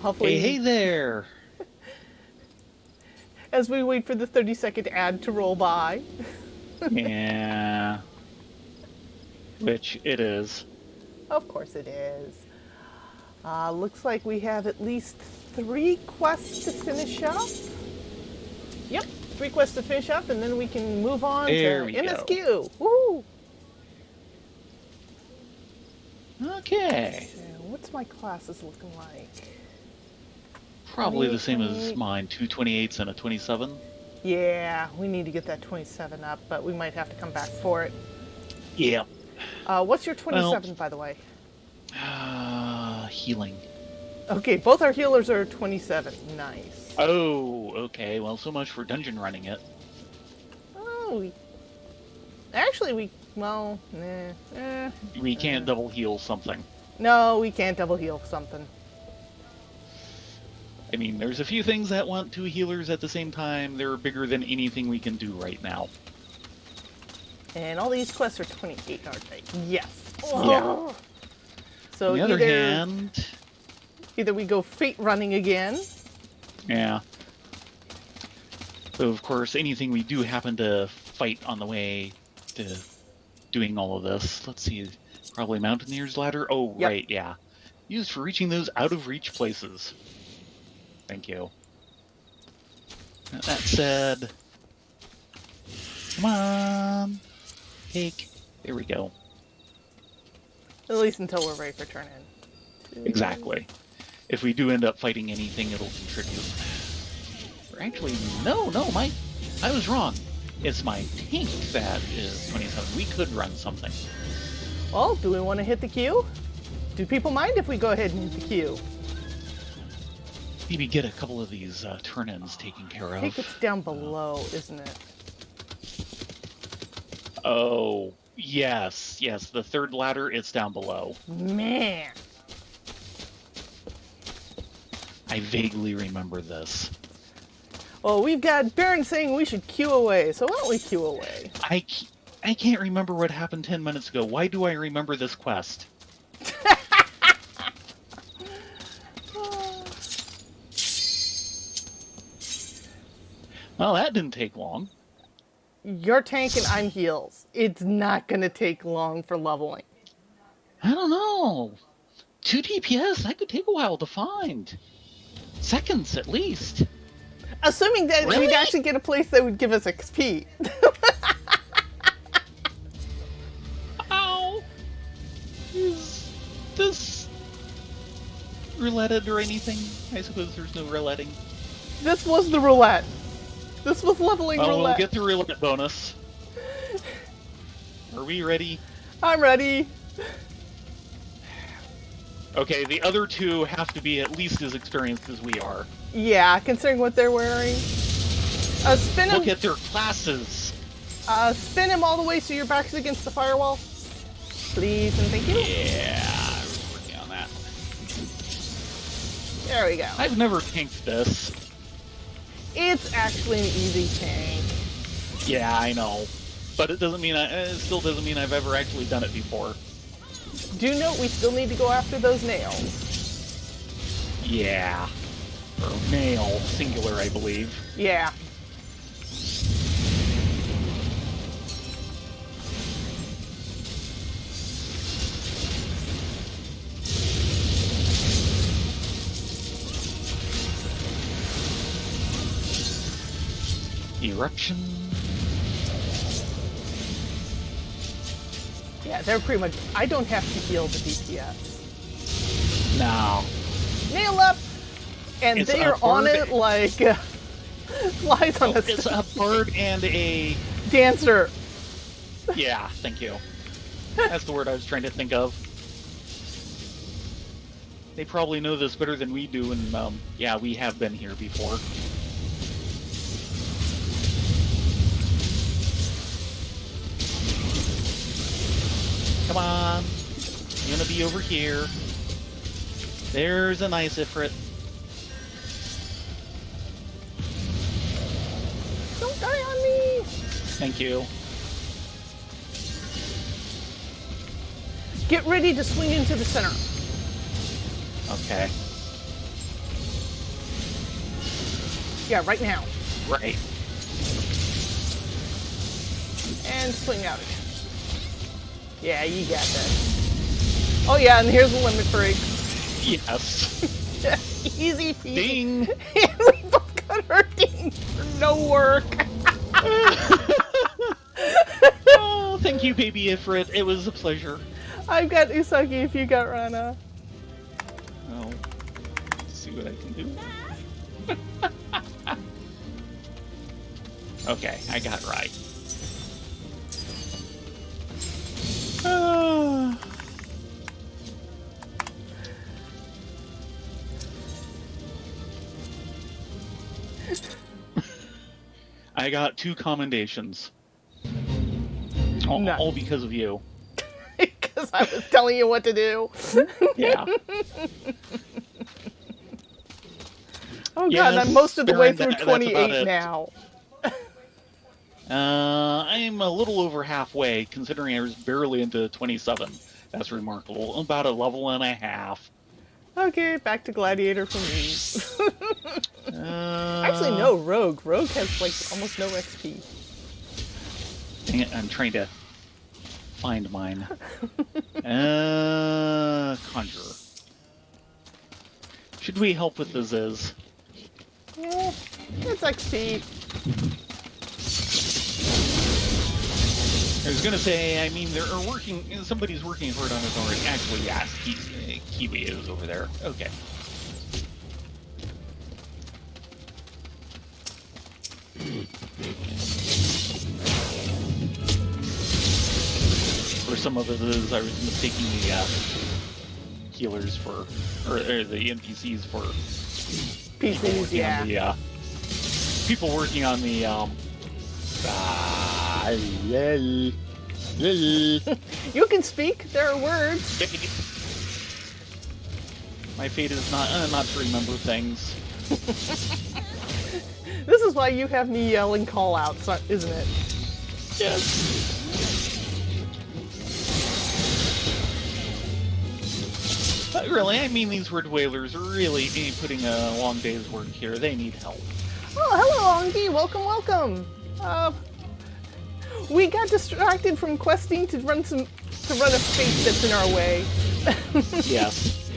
Hopefully, Hey there! as we wait for the 30-second ad to roll by. Yeah, which it is. Of course it is. Looks like we have at least 3 quests to finish up. Yep, 3 quests to finish up, and then we can move on There to we go. MSQ. Woo! Okay. So, what's my classes looking like? Probably the 28, same as 28. mine, 2 28s and a 27. Yeah, we need to get that 27 up, but we might have to come back for it. Yeah. What's your Well, 27, by the way? healing. Okay, both our healers are 27. Nice. Oh, okay. Well, so much for dungeon running it. Oh, actually, We can't double heal something. no, we can't double heal something. I mean, there's a few things that want 2 healers at the same time. They're bigger than anything we can do right now. And all these quests are 28, aren't they? Yes. Yeah. Oh. So On the other hand, either we go fate running again. yeah. So, of course, anything we do happen to fight on the way to doing all of this. Let's see. Probably Mountaineer's Ladder. Oh, Yep. right, yeah. Used for reaching those out-of-reach places. Thank you. That said, come on. Cake. There we go. At least until we're ready for turn in. Exactly. If we do end up fighting anything, it'll contribute. Or actually, no, I was wrong. It's my tank that is 27. We could run something. Well, do we want to hit the queue? Do people mind if we go ahead and hit the queue? Maybe get a couple of these turn-ins taken care I think of. it's down below, isn't it? Oh, yes, the third ladder, it's down below. Man. I vaguely remember this. Well, we've got Baron saying we should queue away, so why don't we queue away? I can't remember what happened 10 minutes ago. Why do I remember this quest? Well, that didn't take long. You're tank and I'm heals. It's not going to take long for leveling. I don't know. 2 DPS, that could take a while to find. Seconds, at least. Assuming that Really? we'd actually get a place that would give us XP. Ow! Is this rouletted or anything? I suppose there's no rouletting. This was the roulette. This was leveling Oh, roulette. we'll get the roulette bonus. Are we ready? I'm ready. Okay, the other 2 have to be at least as experienced as we are. Yeah, considering what they're wearing. Spin him. Look at their classes. Spin him all the way so your back's against the firewall. Please and thank you. Yeah, I was working on that. There we go. I've never tanked this. It's actually an easy tank. Yeah, I know. But it doesn't mean it still doesn't mean I've ever actually done it before. Do note we still need to go after those nails. Yeah. Or nail, singular, I believe. Yeah. Eruption. Yeah, they're pretty much... I don't have to heal the DPS. No. Nail up! And It's they a are on bird. it like flies on a It's a bird and a... dancer. Yeah, thank you. That's the word I was trying to think of. They probably know this better than we do, and yeah, we have been here before. Come on. I'm gonna be over here. There's a nice Ifrit. Don't die on me! Thank you. Get ready to swing into the center. Okay. Yeah, right now. Right. And swing out again. Yeah, you got that. Oh yeah, and here's the limit break. Yes. Easy peasy. Ding. And we both got our ding for no work. Oh, thank you, baby Ifrit. It was a pleasure. I've got Usagi if you got Rana. Oh, let's see what I can do. Okay, I got right. I got 2 commendations. Nice. All because of you. Because I was telling you what to do. Yeah. Oh Yes, god, I'm most of the way Baron, through that's about 28 it. now. I'm a little over halfway, considering I was barely into 27. That's remarkable. About a level and a half. Okay, back to Gladiator for me. Actually, no, Rogue. Rogue has, like, almost no XP. Dang it, I'm trying to find mine. Conjurer. Should we help with the Ziz? Yeah, it's XP. I was gonna say, I mean, somebody's working hard on his own. Actually, yes, Kiwi is over there. Okay. For some of it is, I was mistaking the healers for, or the NPCs for PCs, yeah. on the, people working on the, You can speak. There are words. My fate is not to remember things. This is why you have me yelling call-outs, isn't it? Yes. But really, I mean, these word whalers are really putting a long day's work here. They need help. Oh, hello, Ongi. Welcome, welcome. We got distracted from questing to run a fate that's in our way. Yes.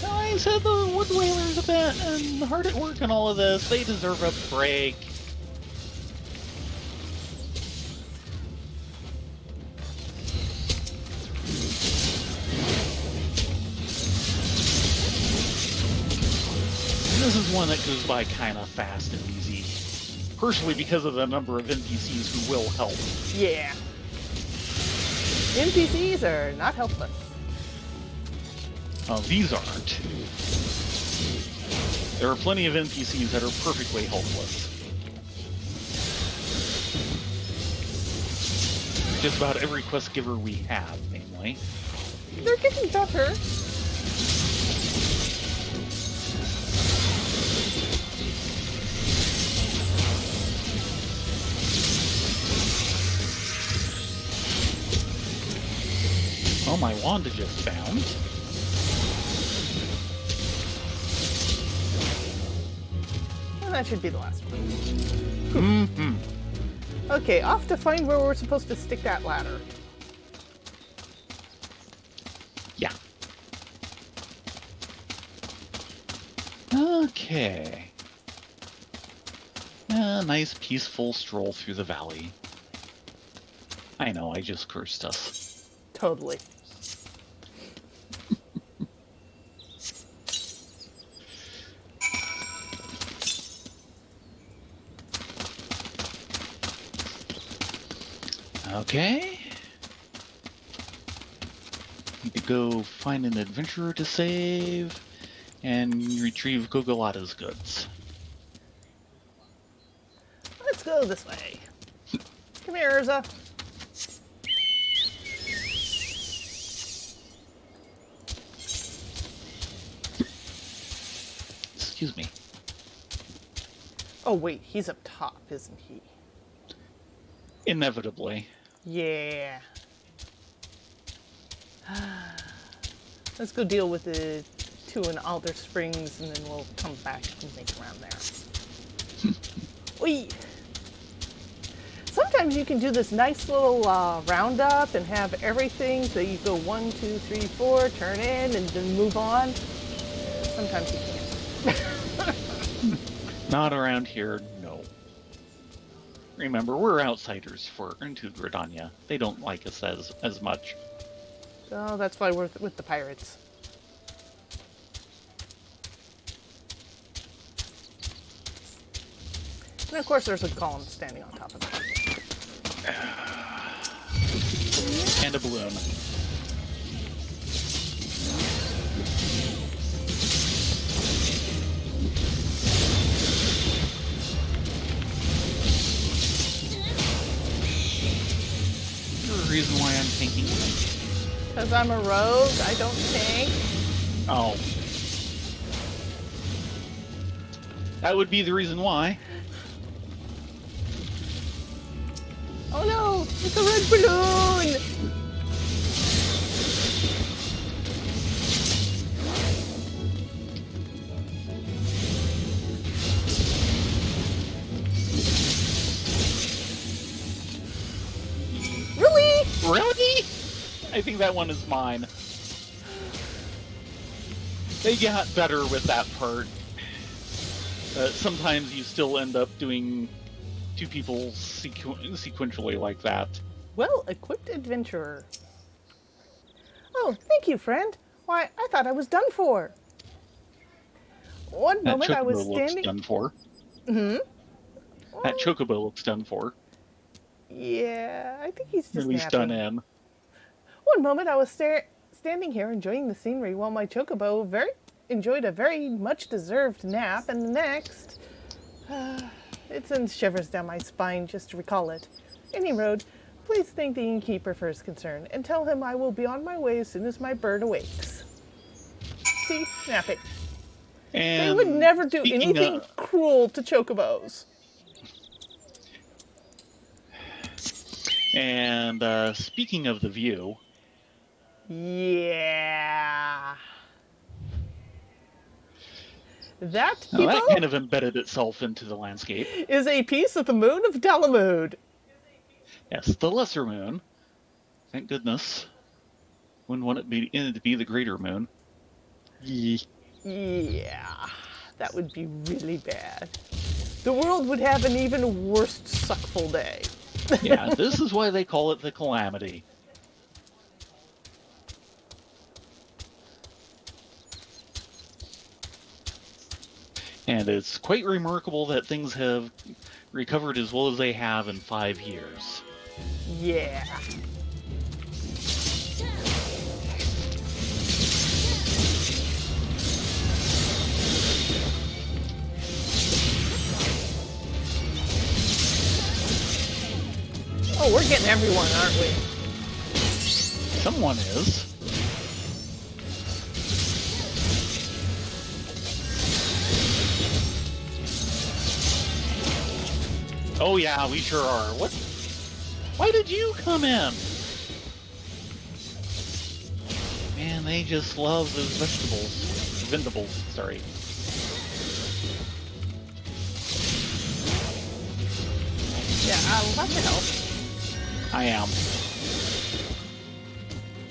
I said the wood whalers a bit and hard at work and all of this. They deserve a break. This is one that goes by kind of fast and easy. Partially because of the number of NPCs who will help. Yeah. NPCs are not helpless. These aren't. There are plenty of NPCs that are perfectly helpless. Just about every quest giver we have, namely. They're getting better. Oh, my wand just found. Well, that should be the last one. Mm-hmm. Okay, off to find where we're supposed to stick that ladder. Yeah. Okay. A nice peaceful stroll through the valley. I know, I just cursed us. Totally. Okay. Need to go find an adventurer to save and retrieve Gogolata's goods. Let's go this way. Come here, Eorzia. Excuse me. Oh, wait, he's up top, isn't he? Inevitably. Yeah. Let's go deal with the two in Alder Springs, and then we'll come back and make around there. Oy. Sometimes you can do this nice little roundup and have everything so you go 1, 2, 3, 4, turn in, and then move on. Sometimes you can't. Not around here, no. Remember, we're outsiders into Gridania. They don't like us as much. Oh, that's why we're with the pirates. And of course, there's a column standing on top of it. And a balloon. There's a reason why I'm tanking. Because I'm a rogue, I don't tank. Oh. That would be the reason why. Oh no, it's a red balloon! Really? Really? I think that one is mine. They got better with that part. Sometimes you still end up doing two people sequentially like that. Well-equipped adventurer. Oh, thank you, friend. Why, I thought I was done for. One moment I was standing... Looks done for. Hmm? That chocobo looks done for. Yeah, I think he's just At least napping. done in. One moment I was standing here enjoying the scenery while my chocobo enjoyed a very much deserved nap, and the next... it sends shivers down my spine just to recall it. Any road, please thank the innkeeper for his concern, and tell him I will be on my way as soon as my bird awakes. See? Napping. And they would never do anything cruel to chocobos. And speaking of the view... Yeah... That, people, that kind of embedded itself into the landscape. Is a piece of the moon of Dalamud. Yes, the lesser moon. Thank goodness. Wouldn't want it to be the greater moon. Yeah, that would be really bad. The world would have an even worse suckful day. Yeah, this is why they call it the Calamity. And it's quite remarkable that things have recovered as well as they have in 5 years. Yeah. Oh, we're getting everyone, aren't we? Someone is. Oh yeah, we sure are. What? Why did you come in? Man, they just love those vegetables. Vendables, sorry. Yeah, I'll have to help. I am.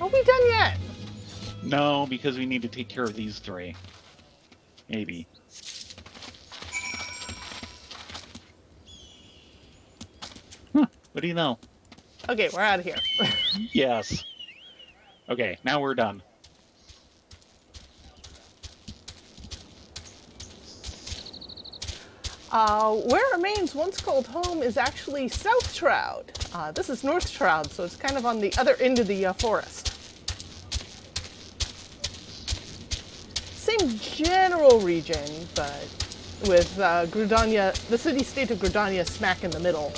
Are we done yet? No, because we need to take care of these 3. Maybe. Huh, what do you know? Okay, we're out of here. Yes. Okay, now we're done. Where remains once called home is actually South Shroud. This is North Shroud, so it's kind of on the other end of the forest. Same general region, but with Gridania, the city-state of Gridania smack in the middle.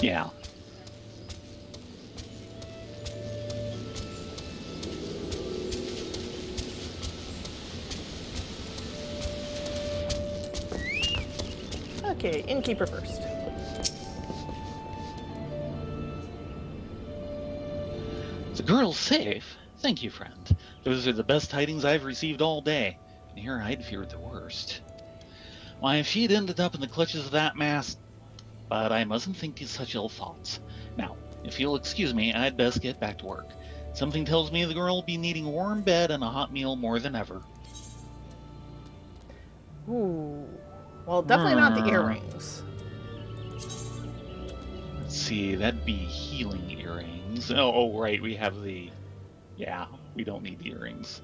Yeah. Okay, innkeeper first. The girl's safe. Thank you, friend. Those are the best tidings I've received all day. And here I'd feared the worst. Why, if she'd ended up in the clutches of that mass... But I mustn't think such ill thoughts. Now, if you'll excuse me, I'd best get back to work. Something tells me the girl will be needing a warm bed and a hot meal more than ever. Ooh. Well, definitely not the earrings. Let's see, that'd be healing earrings. Oh, right, we have the... Yeah, we don't need the earrings.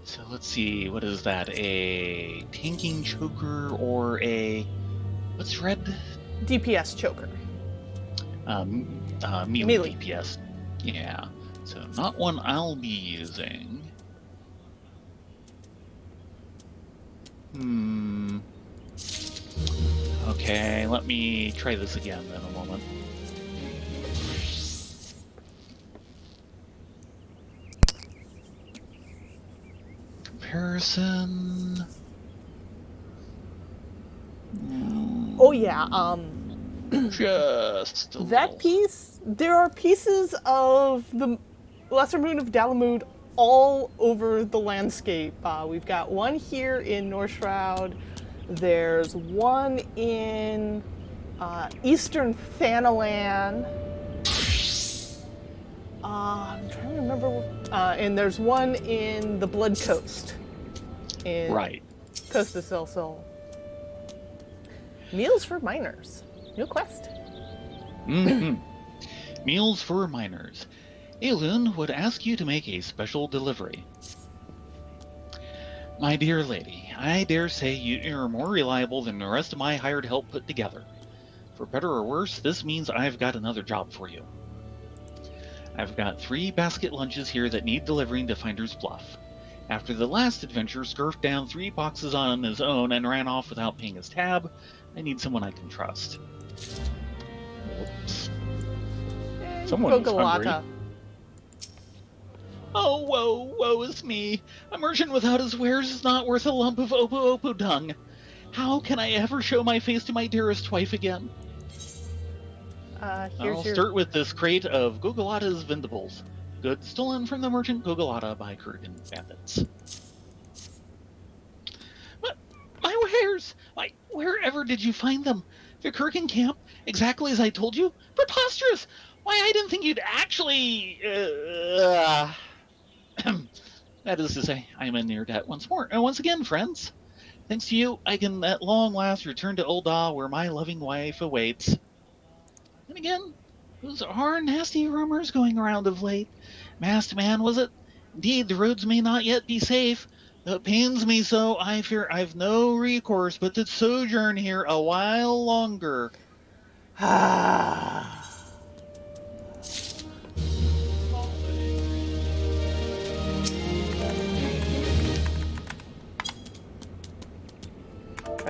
So let's see, what is that? A tanking choker or a... What's red? DPS choker. Melee DPS. Yeah, so not one I'll be using. Okay, let me try this again in a moment. Comparison. Oh yeah, Just that piece, there are pieces of the Lesser Moon of Dalamud all over the landscape. We've got one here in North Shroud. There's one in Eastern Thanalan. I'm trying to remember. And there's one in the Blood Coast. Right. Coast of Silsil. Meals for miners. New quest. Meals for miners. Elun would ask you to make a special delivery. My dear lady, I dare say you're more reliable than the rest of my hired help put together. For better or worse, this means I've got another job for you. I've got 3 basket lunches here that need delivering to Finder's Bluff. After the last adventure scarfed down 3 boxes on his own and ran off without paying his tab, I need someone I can trust. Oops. Someone was hungry. Oh, woe is me. A merchant without his wares is not worth a lump of opo dung. How can I ever show my face to my dearest wife again? I'll start with this crate of Gogolata's vendables. Goods stolen from the merchant Gogolata by Kurgan bandits. What? My wares! Wherever did you find them? The Kurgan camp? Exactly as I told you? Preposterous! Why, I didn't think you'd actually... That is to say, I am in near debt once more. And once again, friends, thanks to you, I can at long last return to Ul'dah, where my loving wife awaits. And again, those are nasty rumors going around of late. Masked man, was it? Indeed, the roads may not yet be safe. Though it pains me so, I fear I've no recourse but to sojourn here a while longer. Try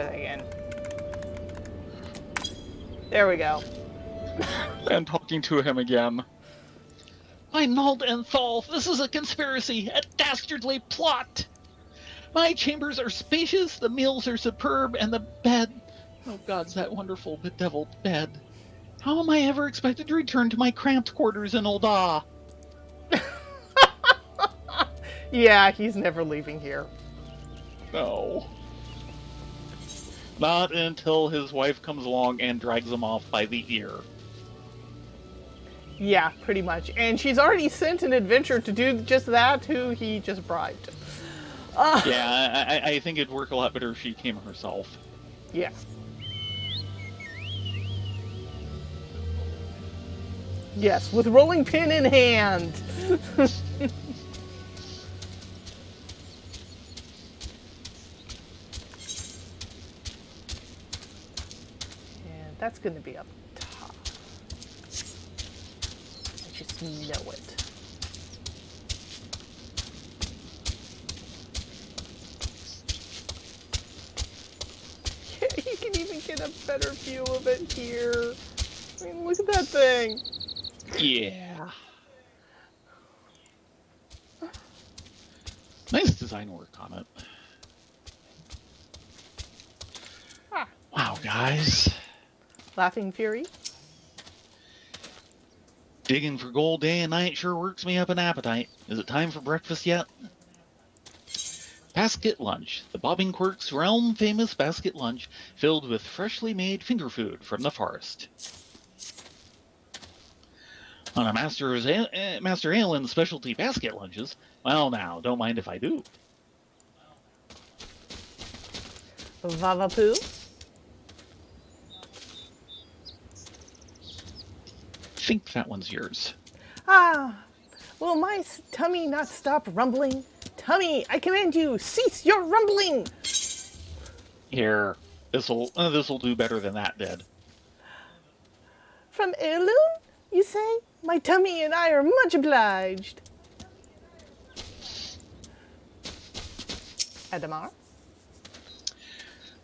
that again. There we go. And talking to him again. My Nald and Thal, this is a conspiracy, a dastardly plot. My chambers are spacious, the meals are superb, and the bed... Oh, God's that wonderful bedeviled bed. How am I ever expected to return to my cramped quarters in Ul'dah? Yeah, he's never leaving here. No. Not until his wife comes along and drags him off by the ear. Yeah, pretty much. And she's already sent an adventurer to do just that, who he just bribed. Yeah, I think it'd work a lot better if she came herself. Yeah. Yes, with rolling pin in hand. And that's going to be up top. I just know it. Yeah, you can even get a better view of it here. I mean, look at that thing. Yeah. Nice design work on it. Ah. Wow, guys. Laughing Fury. Digging for gold day and night sure works me up an appetite. Is it time for breakfast yet? Basket Lunch, the Bobbing Quirk's realm-famous basket lunch filled with freshly made finger food from the forest. On a Master Aelin's specialty basket lunches, well now, don't mind if I do. Vavapoo? Think that one's yours. Ah, will my tummy not stop rumbling? Tummy, I command you, cease your rumbling! Here, this'll do better than that did. From heirloom, you say? My tummy and I are much obliged. Adamar?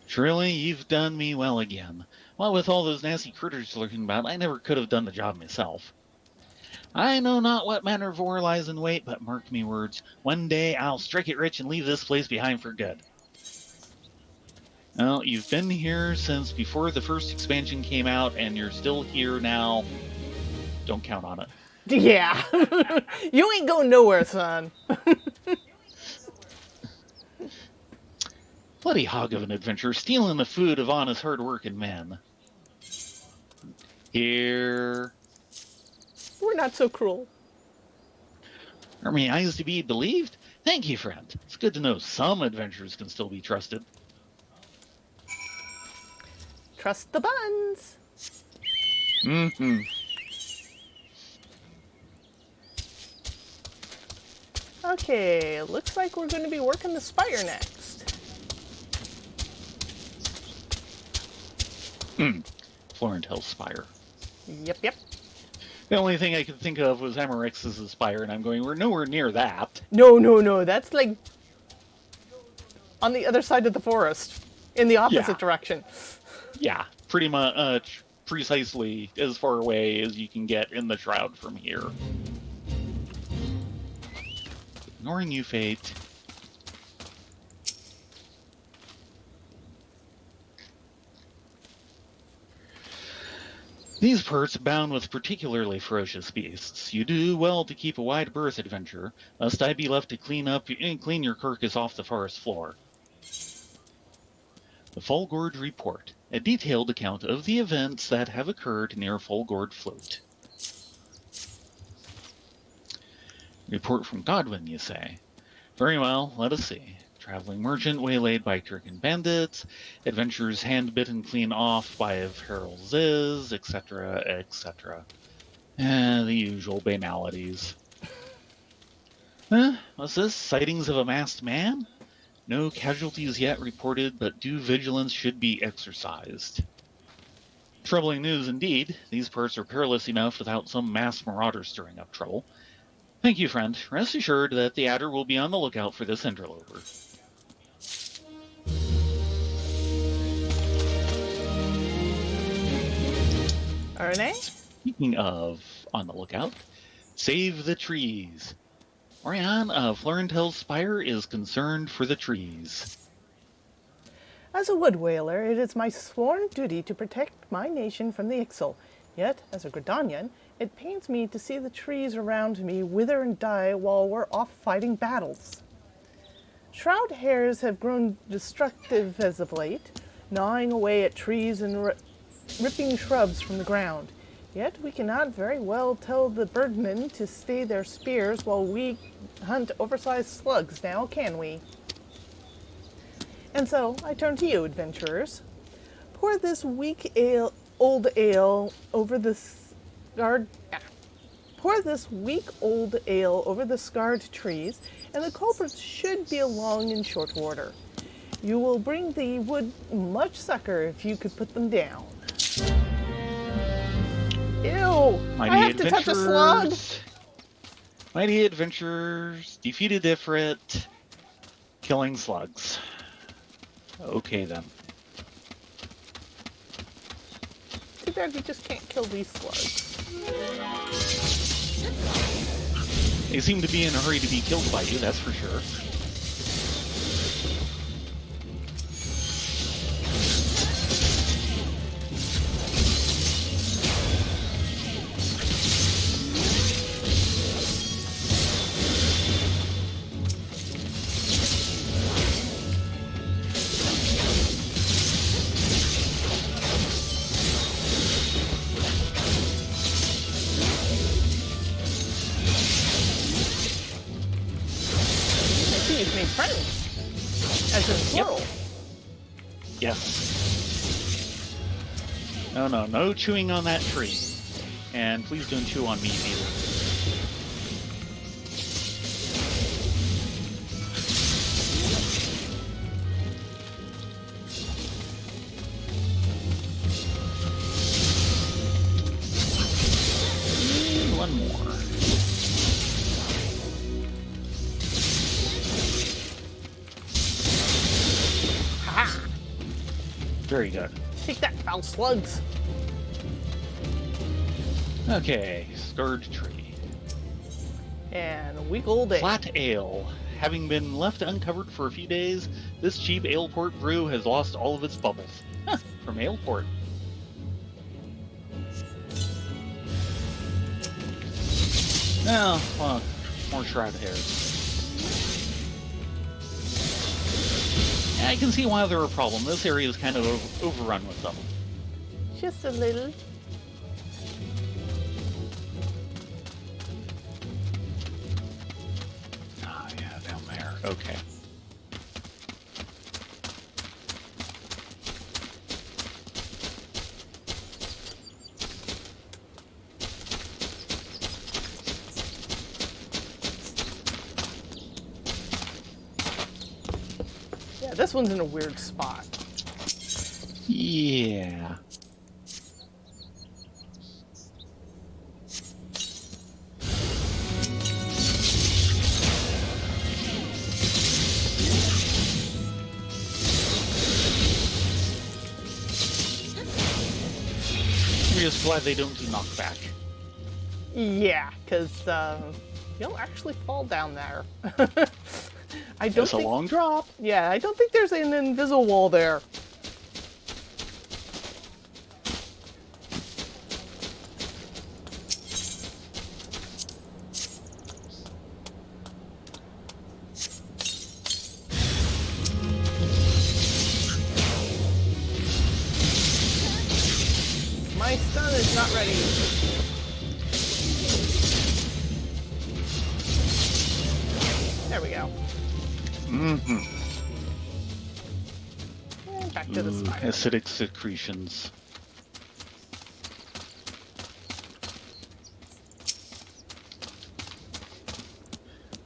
Truly, you've done me well again. What with all those nasty critters lurking about, I never could have done the job myself. I know not what manner of war lies in wait, but mark me words, one day I'll strike it rich and leave this place behind for good. Well, you've been here since before the first expansion came out, and you're still here now. Don't count on it. Yeah, you ain't going nowhere, son. Bloody hog of an adventure, stealing the food of honest, hard-working men. Here. We're not so cruel. Are my eyes to be believed? Thank you, friend. It's good to know some adventures can still be trusted. Trust the buns. Mm-hmm. Okay, looks like we're going to be working the spire next. Florentel's Spire. Yep. The only thing I could think of was Amarex's Spire, and I'm going, we're nowhere near that. No. That's like on the other side of the forest, in the opposite direction. Yeah, pretty much precisely as far away as you can get in the Shroud from here. Ignoring you, Fate. These parts abound with particularly ferocious beasts. You do well to keep a wide berth, adventurer, lest I be left to clean your carcass off the forest floor. The Folgord Report, a detailed account of the events that have occurred near Folgord Float. Report from Godwin, you say? Very well, let us see. Traveling merchant waylaid by Turkin bandits, adventurers hand-bitten clean off by Feral Ziz, etc., etc. The usual banalities. What's this? Sightings of a masked man? No casualties yet reported, but due vigilance should be exercised. Troubling news indeed. These parts are perilous enough without some masked marauder stirring up trouble. Thank you, friend. Rest assured that the Adder will be on the lookout for this interloper. Renee? Speaking of on the lookout, save the trees. Orion of Florentel's Spire is concerned for the trees. As a wood whaler, it is my sworn duty to protect my nation from the Ixal. Yet, as a Gridanian, it pains me to see the trees around me wither and die while we're off fighting battles. Shroud hares have grown destructive as of late, gnawing away at trees and ripping shrubs from the ground. Yet we cannot very well tell the birdmen to stay their spears while we hunt oversized slugs now, can we? And so I turn to you, adventurers. Pour this old ale over the scarred trees, and the culprits should be along in short order. You will bring the wood much succor if you could put them down. Ew! I have to touch a slug! Mighty adventurers, defeated Ifrit, killing slugs. Okay then. Too bad we just can't kill these slugs. They seem to be in a hurry to be killed by you, that's for sure. coral. Yes. No chewing on that tree. And please don't chew on me either. And one more. Ha! Very good. Take that, foul slugs. Okay, scarred tree. And a week old ale. Flat ale. Having been left uncovered for a few days, this cheap aleport brew has lost all of its bubbles. Huh, from aleport. Oh, well, more shroud hairs. Yeah, I can see why they're a problem. This area is kind of overrun with them. Just a little. Ah, yeah, down there. Okay. Yeah, this one's in a weird spot. Yeah. I'm just glad they don't do knockback. Yeah, because you'll actually fall down there. I don't It's a think. long drop. Yeah, I don't think there's an invisible wall there. My stun is not ready. There we go. Mm-hmm. And back to the spider. Acidic secretions.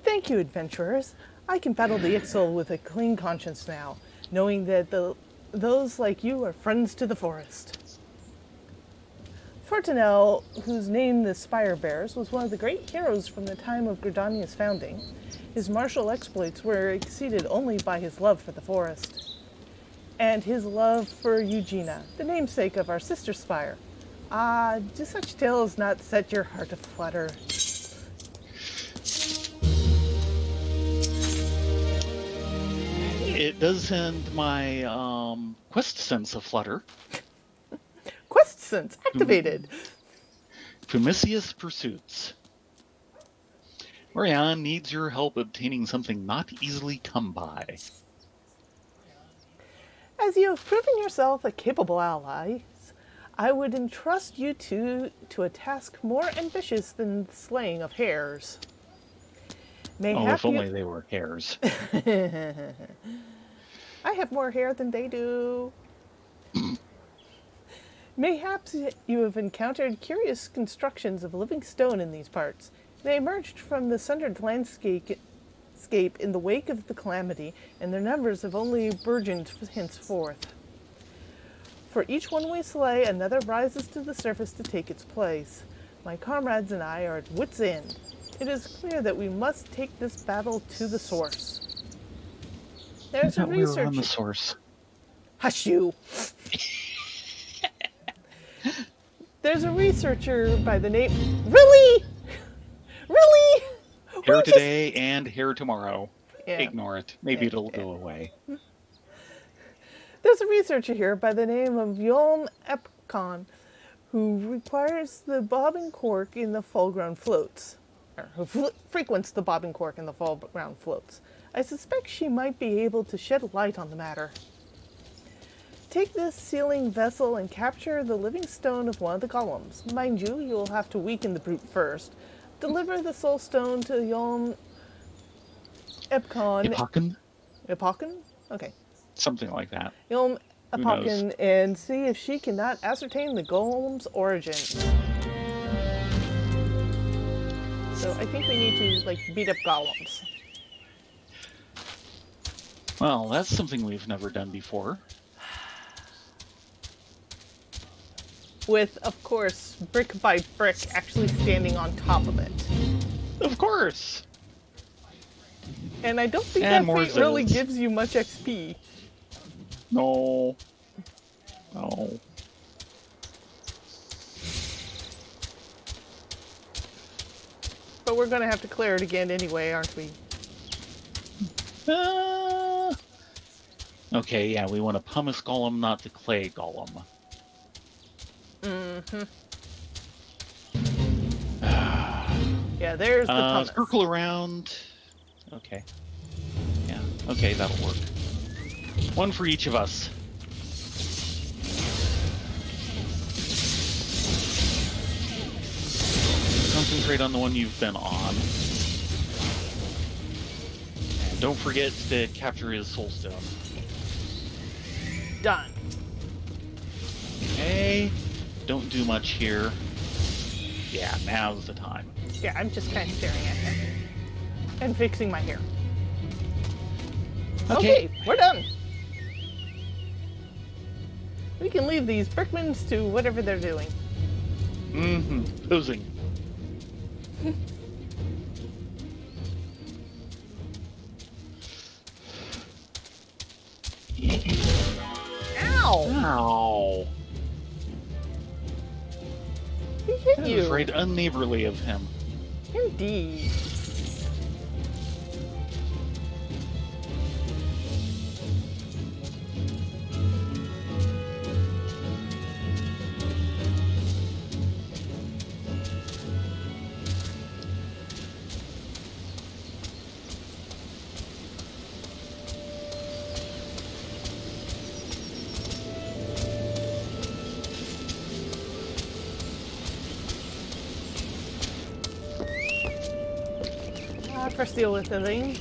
Thank you, adventurers. I can battle the Ixal with a clean conscience now, knowing that those like you are friends to the forest. Fortunel, whose name the spire bears, was one of the great heroes from the time of Gridania's founding. His martial exploits were exceeded only by his love for the forest. And his love for Eugenia, the namesake of our sister spire. Ah, do such tales not set your heart aflutter? It does send my quest sense aflutter. Quest sense activated. Fumicious Pursuits. Orion needs your help obtaining something not easily come by. As you have proven yourself a capable ally, I would entrust you to a task more ambitious than the slaying of hares. If only they were hares. I have more hair than they do. Mayhaps you have encountered curious constructions of living stone in these parts. They emerged from the sundered landscape in the wake of the calamity, and their numbers have only burgeoned henceforth. For each one we slay, another rises to the surface to take its place. My comrades and I are at wit's end. It is clear that we must take this battle to the source. There's a We were on researcher. the source. Hush you! There's a researcher by the name. Really? Really? Hair today and hair tomorrow. Yeah. Ignore it. Maybe it'll go away. There's a researcher here by the name of Yom Epcon who requires the bob and cork in the fall-ground floats. Or who frequents the bob and cork in the fall-ground floats. I suspect she might be able to shed light on the matter. Take this sealing vessel and capture the living stone of one of the golems. Mind you, you'll have to weaken the brute first. Deliver the soul stone to Yom Epcon. Epochen? Epochen? Okay. Something like that. Yom Who knows? Apokin and see if she cannot ascertain the golem's origin. So I think we need to, like, beat up golems. Well, that's something we've never done before. With, of course, brick by brick actually standing on top of it. Of course! And I don't think And that more feat really zones. gives you much XP. No. No. But we're gonna have to clear it again anyway, aren't we? Okay, yeah, we want a pumice golem, not the clay golem. Yeah, there's the pumice. Circle around. Okay. Yeah, okay, that'll work. One for each of us. Concentrate on the one you've been on. And don't forget to capture his soul stone. Done. Okay. Don't do much here. Yeah, now's the time. Yeah, I'm just kind of staring at him. And fixing my hair. Okay, we're done. We can leave these brickmans to whatever they're doing. Mm-hmm. Posing. Ow! Ow. He hit That you. was right unneighborly of him. Indeed. Press deal with the thing.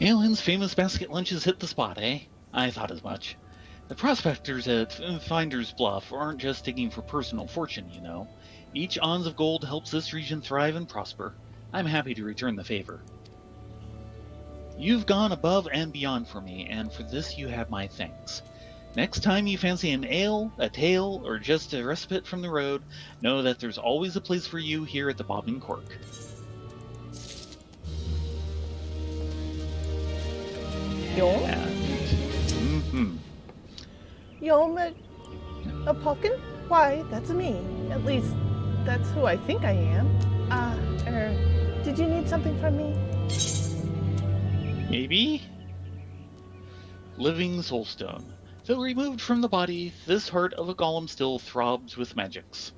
Alin's famous basket lunches hit the spot, eh? I thought as much. The prospectors at Finder's Bluff aren't just digging for personal fortune, you know. Each ounce of gold helps this region thrive and prosper. I'm happy to return the favor. You've gone above and beyond for me, and for this you have my thanks. Next time you fancy an ale, a tale, or just a respite from the road, know that there's always a place for you here at the Bobbing Cork. Yom? Mm-hmm. Yom Apokin? Why, that's me. At least, that's who I think I am. Did you need something from me? Maybe? Living soulstone. Though removed from the body, this heart of a golem still throbs with magics.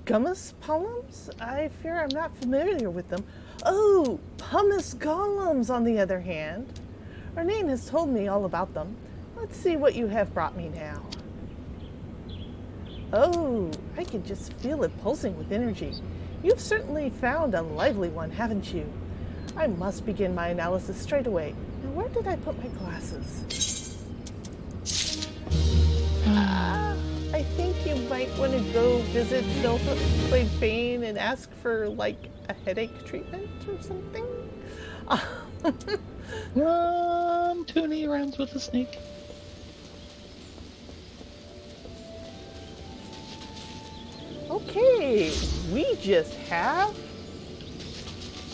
Gummus polems? I fear I'm not familiar with them. Oh, pumice golems, on the other hand. Renane has told me all about them. Let's see what you have brought me now. Oh, I can just feel it pulsing with energy. You've certainly found a lively one, haven't you? I must begin my analysis straight away. Now, where did I put my glasses? I think you might want to go visit Snowflake Fane and ask for, like, a headache treatment or something. Toonie rhymes with a snake. Okay, we just have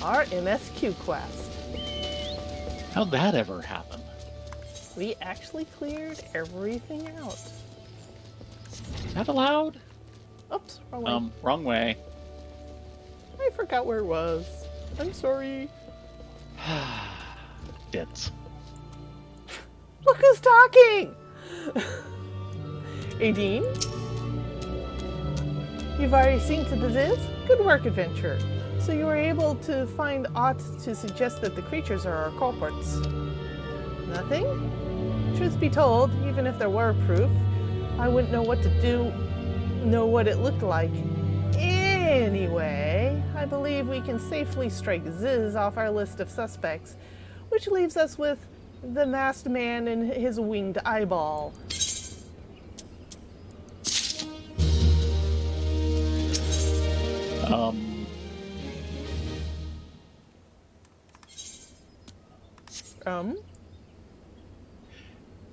our MSQ quest. How'd that ever happen? We actually cleared everything out. Is that allowed? Oops, wrong way. Wrong way. I forgot where it was. I'm sorry. Bits. Look who's talking! Aideen? You've already seen to the Ziz? Good work, adventurer. So you were able to find aught to suggest that the creatures are our culprits. Nothing? Truth be told, even if there were proof, I wouldn't know what to do know what it looked like. Anyway, I believe we can safely strike Ziz off our list of suspects, which leaves us with the masked man and his winged eyeball.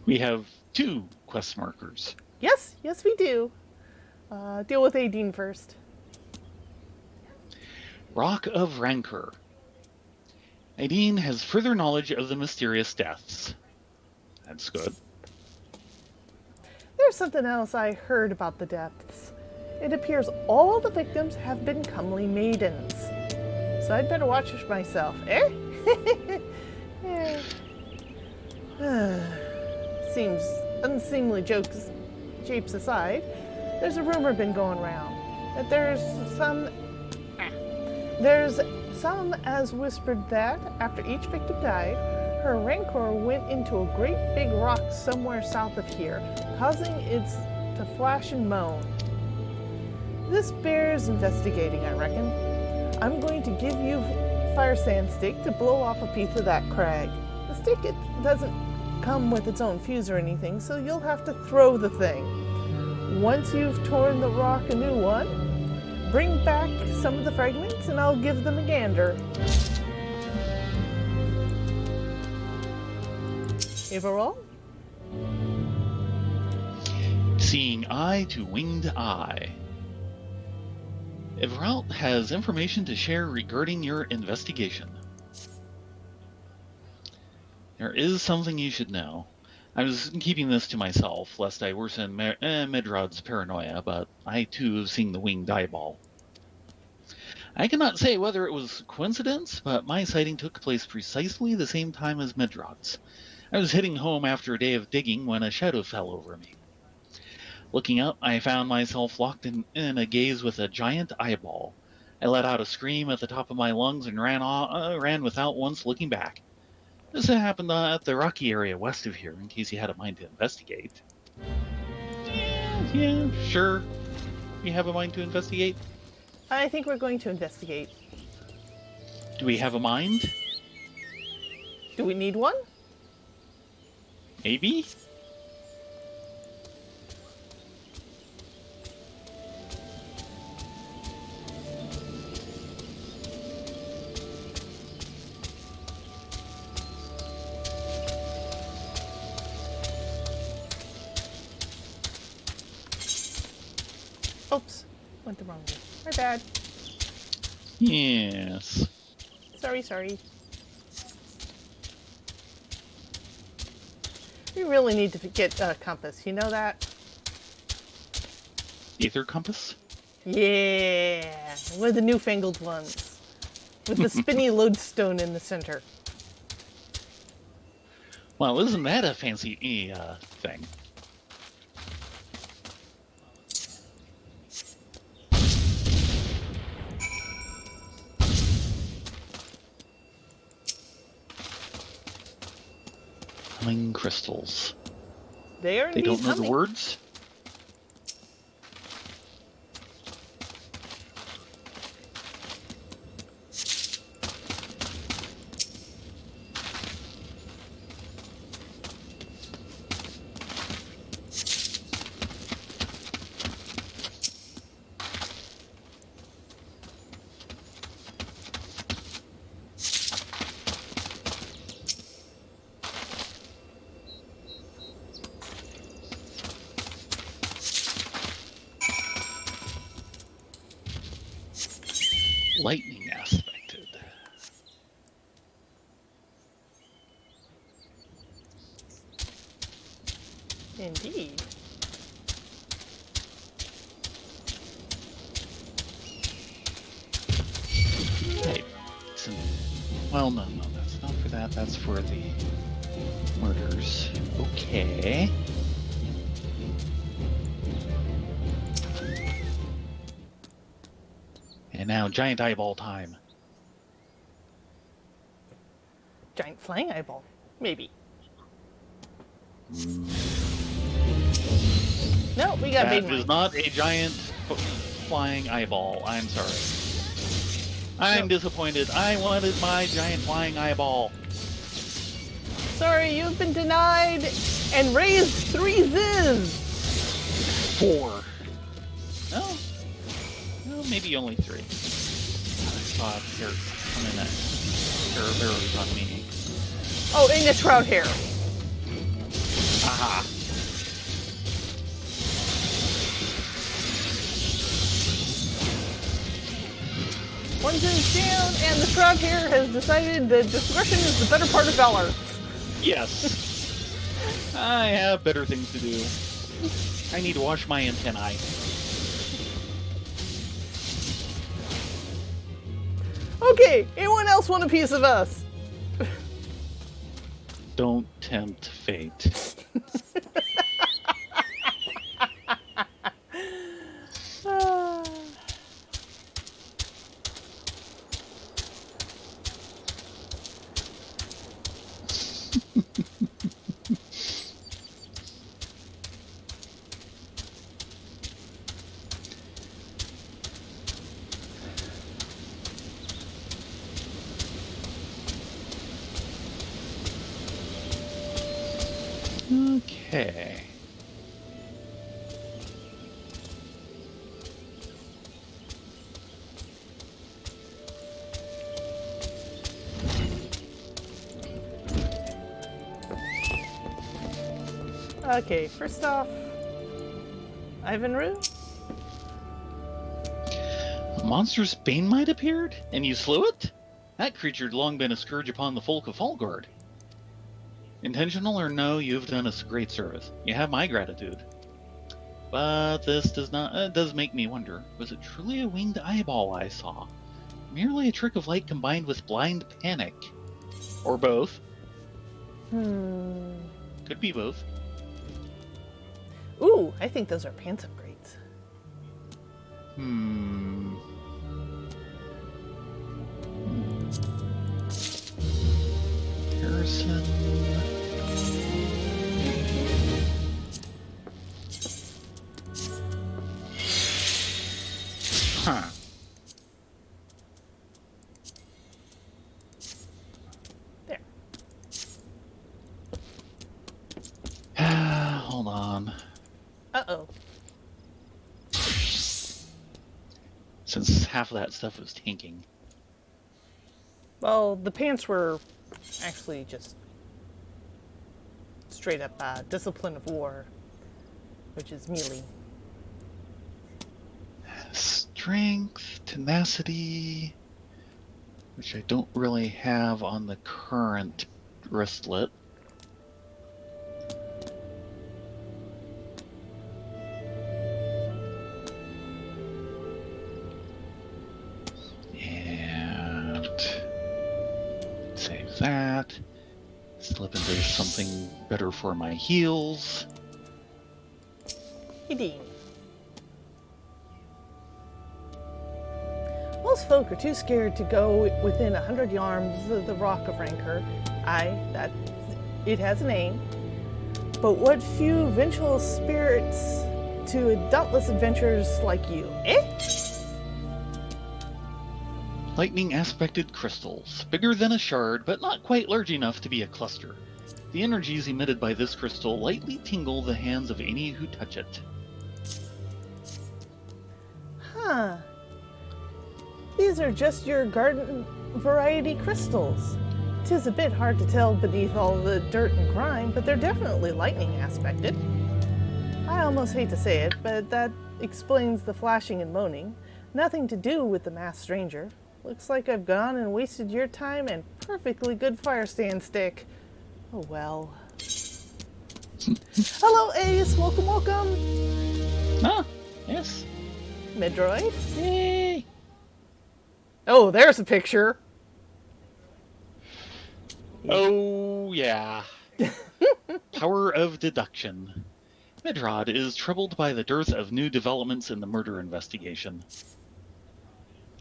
We have 2 quest markers. Yes, we do. Deal with Aideen first. Rock of Rancor. Aideen has further knowledge of the mysterious deaths. That's good. There's something else I heard about the depths. It appears all the victims have been comely maidens. So I'd better watch myself, eh? Seems unseemly japes aside, there's a rumor been going around that there's some as whispered that after each victim died, her rancor went into a great big rock somewhere south of here, causing it to flash and moan. This bears investigating, I reckon. I'm going to give you fire sand stick to blow off a piece of that crag. The stick, it doesn't come with its own fuse or anything, so you'll have to throw the thing. Once you've torn the rock a new one, bring back some of the fragments and I'll give them a gander. Overall? Seeing eye to winged eye. Everalt has information to share regarding your investigation. There is something you should know. I was keeping this to myself, lest I worsen Medrod's paranoia, but I too have seen the winged eyeball. I cannot say whether it was coincidence, but my sighting took place precisely the same time as Medrod's. I was heading home after a day of digging when a shadow fell over me. Looking up, I found myself locked in a gaze with a giant eyeball. I let out a scream at the top of my lungs and ran without once looking back. This happened at the rocky area west of here, in case you had a mind to investigate. Yeah, sure. We have a mind to investigate? I think we're going to investigate. Do we have a mind? Do we need one? Maybe? Oops, went the wrong way. My bad. Yes. Sorry. We really need to get a compass, you know that? Ether compass? Yeah, one of the newfangled ones. With the spinny lodestone in the center. Well, isn't that a fancy thing? Humming crystals. They are They indeed don't know humming. the words? Lightning aspected. Indeed. Right. Well, no, that's not for that. That's for the murders. Okay. And now, giant eyeball time. Giant flying eyeball. Maybe. No, we got That Maiden is Mine. not a giant flying eyeball. I'm sorry. I'm disappointed. I wanted my giant flying eyeball. Sorry, you've been denied and raised 3 Ziz. 4. No, maybe only 3. I saw a pair come in at pair of arrows on me. Oh, and the trout hair. Aha. One Ziz down, and the trout hair has decided that discretion is the better part of valor. Yes. I have better things to do. I need to wash my antennae. Okay, anyone else want a piece of us? Don't tempt fate. Okay. Okay, first off, Ivanru? A monstrous bane might appeared, and you slew it? That creature had long been a scourge upon the folk of Falgard. Intentional or no, you've done us great service. You have my gratitude. But this does make me wonder, was it truly a winged eyeball I saw? Merely a trick of light combined with blind panic? Or both? Could be both. Ooh, I think those are pants upgrades. Harrison. Huh. There. Hold on. Uh-oh. Since half of that stuff was tanking. Well, the pants were actually just straight up discipline of war, which is melee. Strength, tenacity, which I don't really have on the current wristlet. And save that. Slip into something better for my heals. Indeed. Most folk are too scared to go within 100 yards of the Rock of Rancor. That it has a name. But what few vengeful spirits to dauntless adventurers like you, eh? Lightning aspected crystals, bigger than a shard, but not quite large enough to be a cluster. The energies emitted by this crystal lightly tingle the hands of any who touch it. Huh. These are just your garden variety crystals. 'Tis a bit hard to tell beneath all the dirt and grime, but they're definitely lightning aspected. I almost hate to say it, but that explains the flashing and moaning. Nothing to do with the masked stranger. Looks like I've gone and wasted your time and perfectly good fire stand stick. Oh well. Hello Ace, welcome, welcome. Ah, yes. Midroid. Yay! Oh, there's a picture. Oh, yeah. Power of deduction. Midrod is troubled by the dearth of new developments in the murder investigation.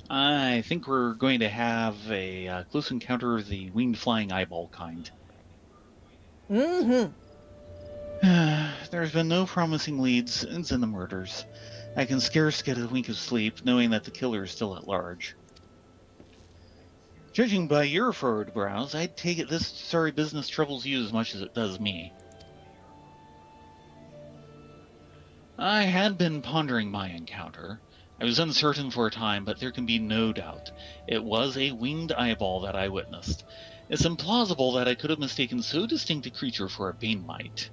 I think we're going to have a close encounter of the winged flying eyeball kind. Mm-hmm. There's been no promising leads in the murders. I can scarce get a wink of sleep knowing that the killer is still at large. Judging by your furrowed brows, I'd take it this sorry business troubles you as much as it does me. I had been pondering my encounter. I was uncertain for a time, but there can be no doubt. It was a winged eyeball that I witnessed. It's implausible that I could have mistaken so distinct a creature for a bane mite.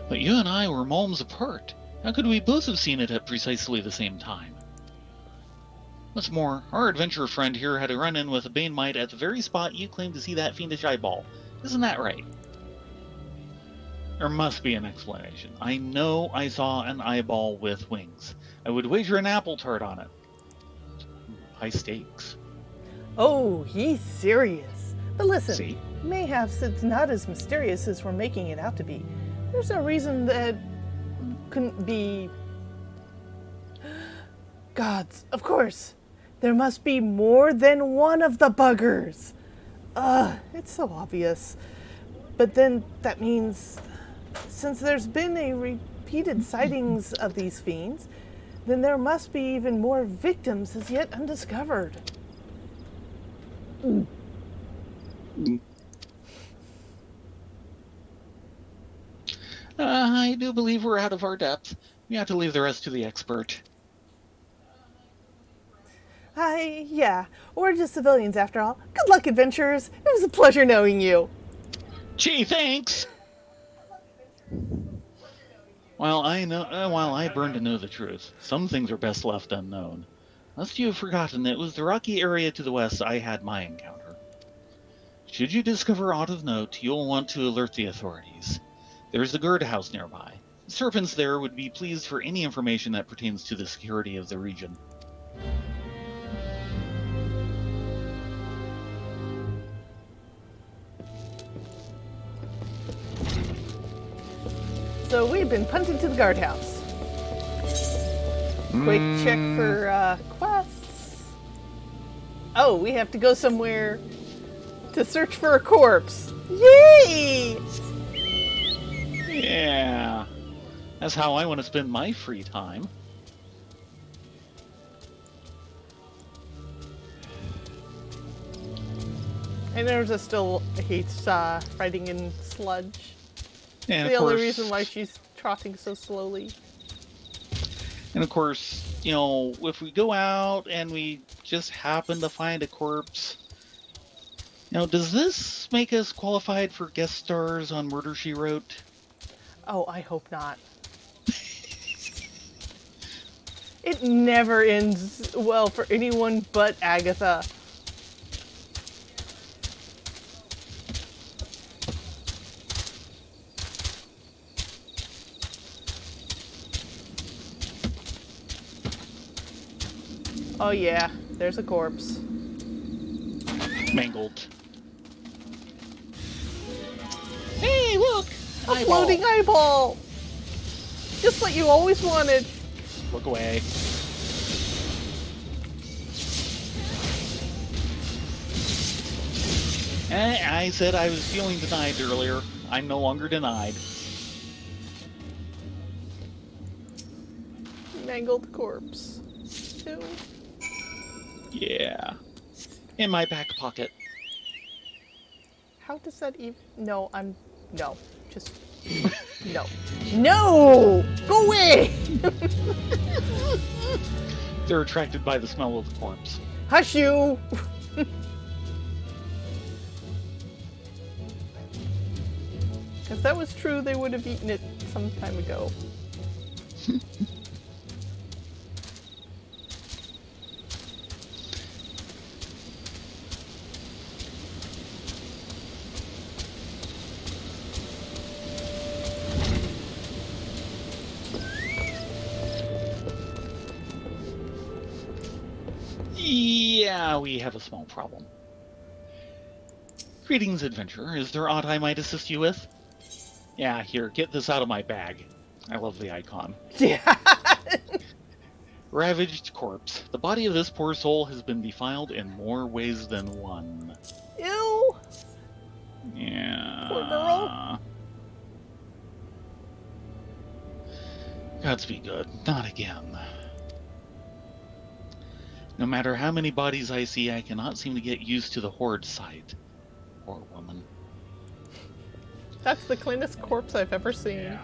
But you and I were malms apart. How could we both have seen it at precisely the same time? What's more, our adventurer friend here had a run-in with a bane mite at the very spot you claimed to see that fiendish eyeball. Isn't that right? There must be an explanation. I know I saw an eyeball with wings. I would wager an apple tart on it. High stakes. Oh, he's serious. But listen, See? mayhaps it's not as mysterious as we're making it out to be. There's no reason that couldn't be... Gods, of course. There must be more than one of the buggers. It's so obvious. But then that means, since there's been a repeated sightings of these fiends, then there must be even more victims as yet undiscovered. I do believe we're out of our depth. We have to leave the rest to the expert. Yeah, we're just civilians after all. Good luck, adventurers. It was a pleasure knowing you. Gee, thanks! While I burn to know the truth, some things are best left unknown. Lest you have forgotten, it was the rocky area to the west I had my encounter. Should you discover aught of note, you'll want to alert the authorities. There's the guard house nearby. The servants there would be pleased for any information that pertains to the security of the region. So we've been punted to the guardhouse. Quick check for quests. Oh, we have to go somewhere to search for a corpse. Yay! Yeah, that's how I want to spend my free time. And there's still hates fighting in sludge. And the of only course, reason why she's trotting so slowly. And of course, if we go out and we just happen to find a corpse, does this make us qualified for guest stars on Murder, She Wrote? Oh, I hope not. It never ends well for anyone but Agatha. Oh yeah, there's a corpse. Mangled. Hey, look! A floating eyeball! Just what you always wanted. Look away. I said I was feeling denied earlier. I'm no longer denied. Mangled corpse. Ew. Yeah. In my back pocket. How does that even... No, no. Just... No. No! Go away! They're attracted by the smell of the corpse. Hush you! If that was true, they would have eaten it some time ago. Yeah, we have a small problem. Greetings, adventurer. Is there aught I might assist you with? Yeah, here, get this out of my bag. I love the icon. Yeah. Ravaged corpse. The body of this poor soul has been defiled in more ways than one. Ew. Yeah. Poor girl. Godspeed good. Not again. No matter how many bodies I see, I cannot seem to get used to the horrid sight. Poor woman. That's the cleanest corpse I've ever seen.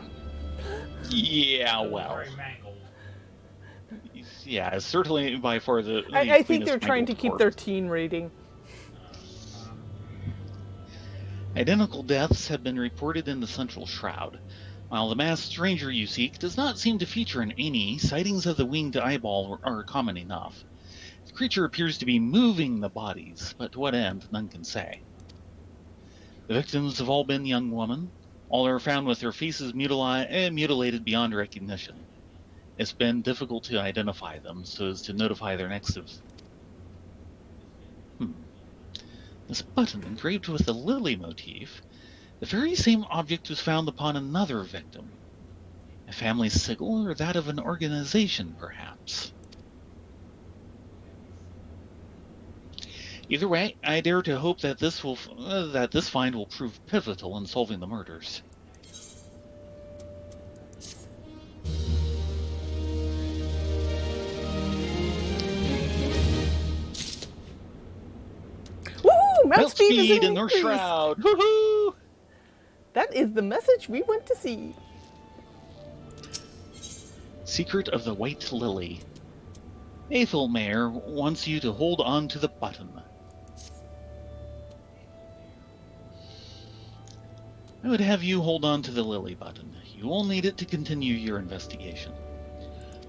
Yeah, well. Very mangled. Yeah, certainly by far the I think cleanest they're trying to mangled keep their corpse. teen rating. Identical deaths have been reported in the central shroud. While the masked stranger you seek does not seem to feature in any, sightings of the winged eyeball are common enough. The creature appears to be moving the bodies, but to what end, none can say. The victims have all been young women. All are found with their faces mutilated beyond recognition. It's been difficult to identify them so as to notify their next of. This button engraved with the lily motif, the very same object was found upon another victim. A family sigil or that of an organization, perhaps. Either way, I dare to hope that this find will prove pivotal in solving the murders. Woohoo! Mount speed is in their increased. shroud. Woohoo! That is the message we went to see. Secret of the White Lily. Aethelmare wants you to hold on to the button. I would have you hold on to the lily button. You will need it to continue your investigation.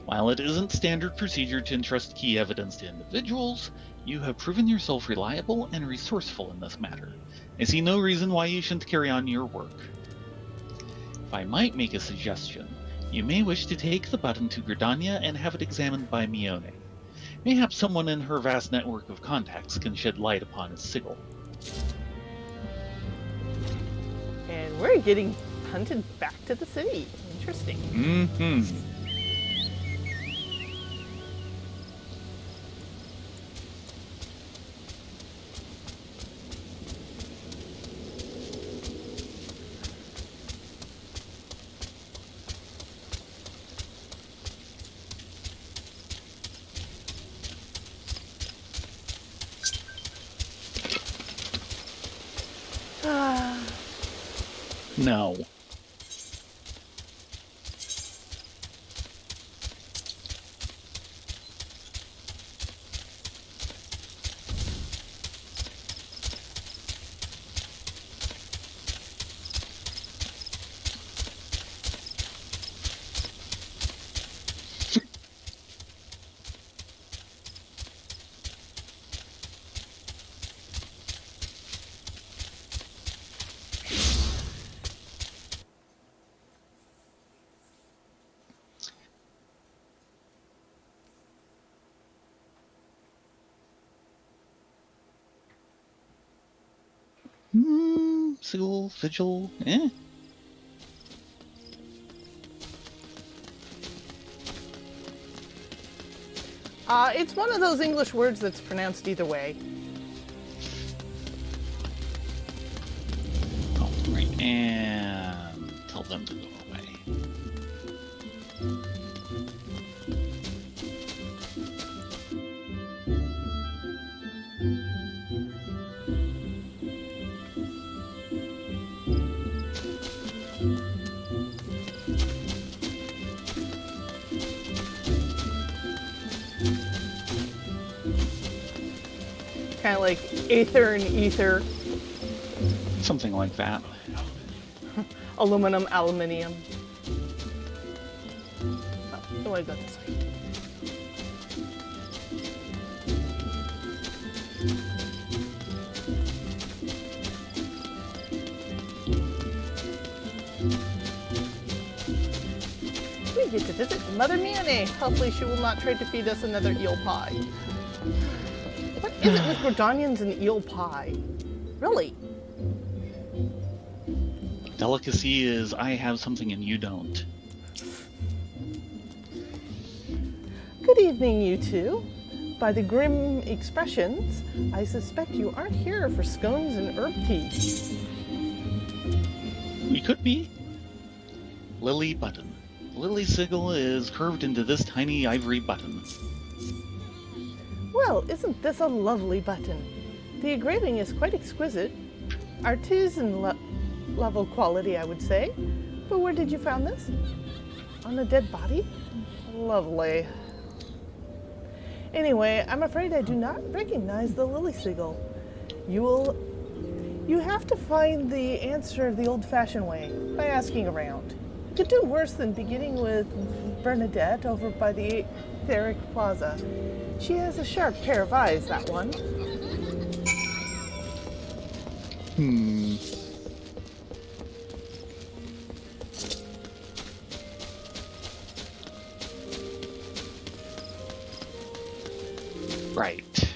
While it isn't standard procedure to entrust key evidence to individuals, you have proven yourself reliable and resourceful in this matter. I see no reason why you shouldn't carry on your work. If I might make a suggestion, you may wish to take the button to Gridania and have it examined by Mione. Mayhaps someone in her vast network of contacts can shed light upon its sigil. And we're getting hunted back to the city. Interesting. Mm-hmm. No. Sigil, vigil, It's one of those English words that's pronounced either way. Oh, right. And tell them to go away. Kind of like aether and ether, Something like that. aluminum, aluminium. Oh, I got this way. We get to visit Mother Mione. Hopefully she will not try to feed us another eel pie. What is it with Gordanians and eel pie? Really? Delicacy is I have something and you don't. Good evening, you two. By the grim expressions, I suspect you aren't here for scones and herb tea. could be. Lily button. Lily sigil is curved into this tiny ivory button. Well, isn't this a lovely button? The engraving is quite exquisite. Artisan level quality, I would say. But where did you find this? On a dead body? Lovely. Anyway, I'm afraid I do not recognize the lily sigil. You have to find the answer the old-fashioned way, by asking around. You could do worse than beginning with Bernadette over by the Etheric Plaza. She has a sharp pair of eyes, that one. Right.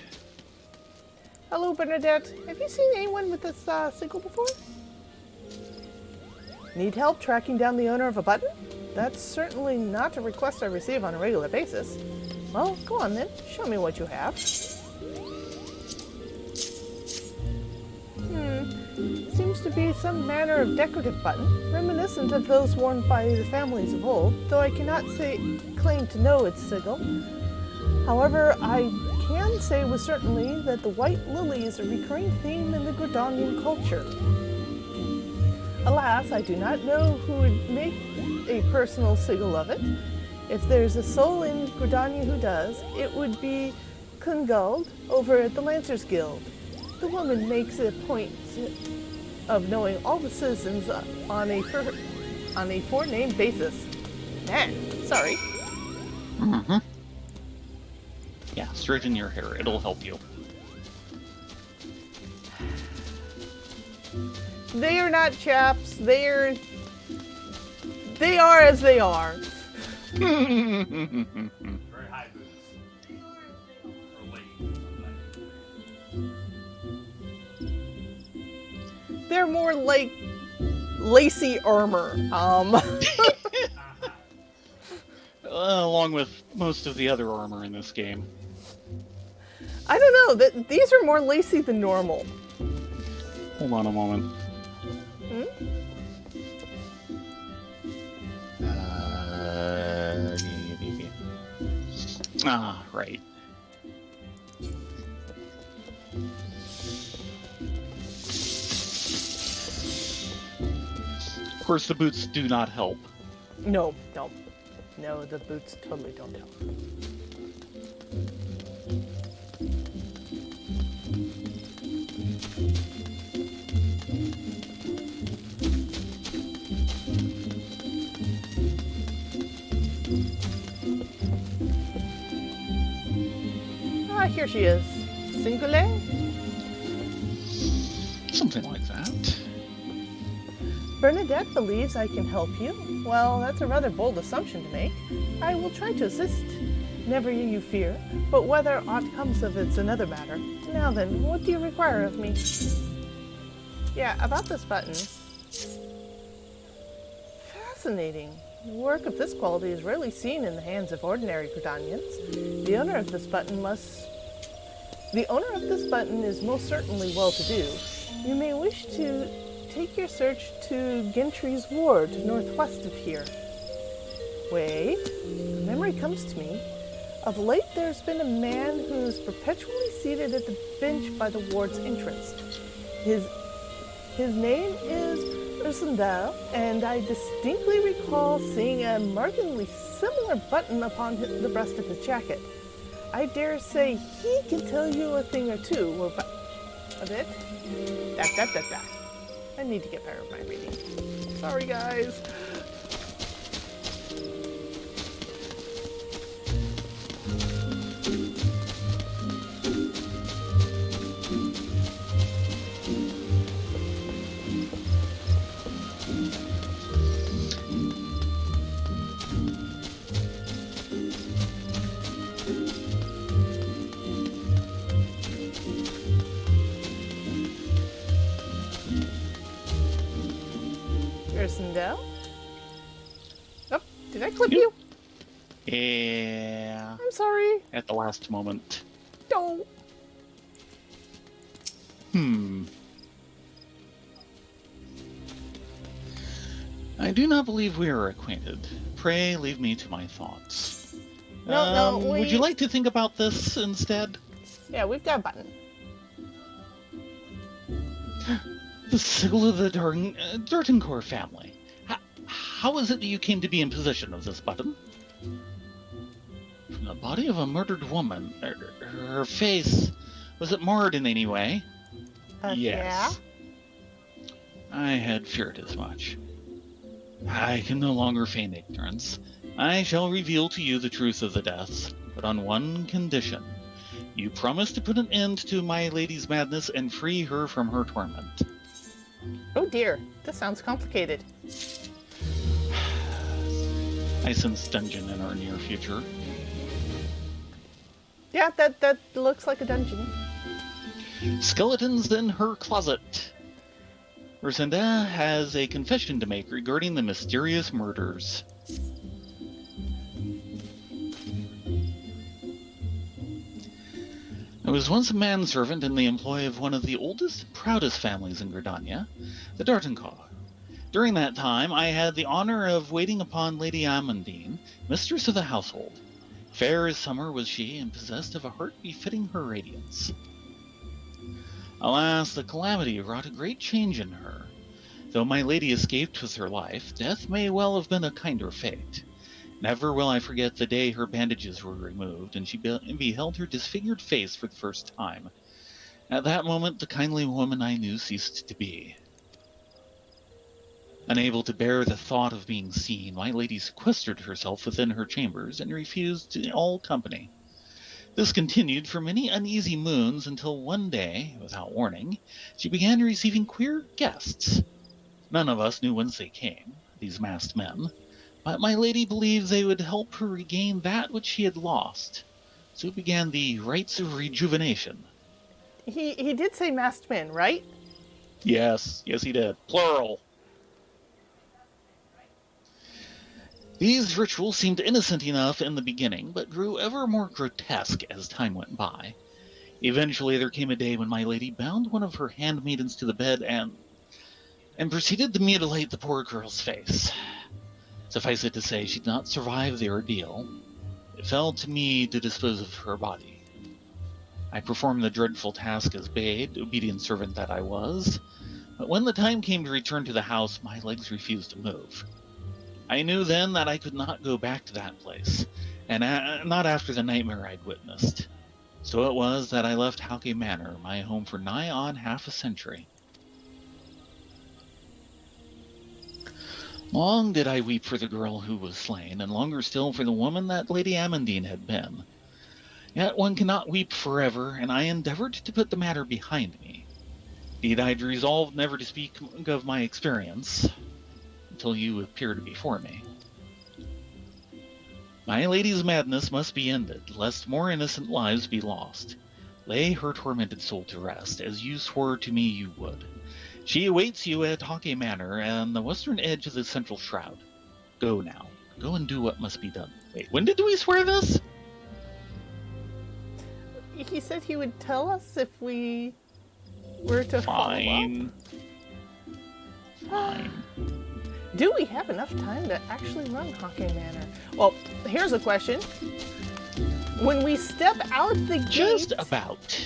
Hello, Bernadette. Have you seen anyone with this sigil before? Need help tracking down the owner of a button? That's certainly not a request I receive on a regular basis. Well, go on then. Show me what you have. Seems to be some manner of decorative button, reminiscent of those worn by the families of old, though I cannot claim to know its sigil. However, I can say with certainty that the white lily is a recurring theme in the Gridanian culture. Alas, I do not know who would make a personal sigil of it. If there's a soul in Gridania who does, it would be Kungald over at the Lancers Guild. The woman makes a point of knowing all the citizens on a forename basis. Sorry. Mm-hmm. Yeah, straighten your hair. It'll help you. They are not chaps. They are as they are. Very high boots. Or ladies. They're more like lacy armor. Along with most of the other armor in this game. I don't know. These are more lacy than normal. Hold on a moment. Right. Of course, the boots do not help. No, the boots totally don't help. Here she is. Singular? Something like that. Bernadette believes I can help you. Well, that's a rather bold assumption to make. I will try to assist. Never you fear. But whether aught comes of it's another matter. Now then, what do you require of me? Yeah, about this button. Fascinating. Work of this quality is rarely seen in the hands of ordinary Gridanians. The owner of this button is most certainly well-to-do. You may wish to take your search to Gentry's Ward, northwest of here. Wait, a memory comes to me. Of late there's been a man who's perpetually seated at the bench by the ward's entrance. His name is Ursendale, and I distinctly recall seeing a markedly similar button upon the breast of his jacket. I dare say he can tell you a thing or two of it. I need to get better at my reading. Sorry, guys. Ursendale? Oh, did I clip you? Yeah. I'm sorry. At the last moment. Don't. I do not believe we are acquainted. Pray leave me to my thoughts. No, Would you like to think about this instead? Yeah, we've got a button. The sigle of the Durtoncore family. How is it that you came to be in possession of this button? From the body of a murdered woman. Her face. Was it marred in any way? Yes. Yeah? I had feared as much. I can no longer feign ignorance. I shall reveal to you the truth of the deaths, but on one condition. You promise to put an end to my lady's madness and free her from her torment. Oh dear, this sounds complicated. I sense dungeon in our near future. Yeah, that looks like a dungeon. Skeletons in her closet. Ursinda has a confession to make regarding the mysterious murders. I was once a manservant in the employ of one of the oldest and proudest families in Gridania, the Dartencaw. During that time, I had the honor of waiting upon Lady Amandine, mistress of the household. Fair as summer was she, and possessed of a heart befitting her radiance. Alas, the calamity wrought a great change in her. Though my lady escaped with her life, death may well have been a kinder fate. Never will I forget the day her bandages were removed, and she beheld her disfigured face for the first time. At that moment, the kindly woman I knew ceased to be. Unable to bear the thought of being seen, my lady sequestered herself within her chambers and refused all company. This continued for many uneasy moons until one day, without warning, she began receiving queer guests. None of us knew whence they came, these masked men, but my lady believed they would help her regain that which she had lost. So began the rites of rejuvenation. He did say masked men, right? Yes, he did. Plural. These rituals seemed innocent enough in the beginning, but grew ever more grotesque as time went by. Eventually there came a day when my lady bound one of her handmaidens to the bed and proceeded to mutilate the poor girl's face. Suffice it to say, she did not survive the ordeal. It fell to me to dispose of her body. I performed the dreadful task as bade, obedient servant that I was, but when the time came to return to the house, my legs refused to move. I knew then that I could not go back to that place, and not after the nightmare I'd witnessed. So it was that I left Hauke Manor, my home for nigh on half a century. Long did I weep for the girl who was slain, and longer still for the woman that Lady Amandine had been. Yet one cannot weep forever, and I endeavored to put the matter behind me. Indeed, I'd resolved never to speak of my experience until you appeared before me. My lady's madness must be ended, lest more innocent lives be lost. Lay her tormented soul to rest, as you swore to me you would. She awaits you at Hauke Manor on the western edge of the central shroud. Go now. Go and do what must be done. Wait, when did we swear this? He said he would tell us if we were to Fine. follow up. Do we have enough time to actually run Hauke Manor? Well, here's a question. When we step out the gate... Just about.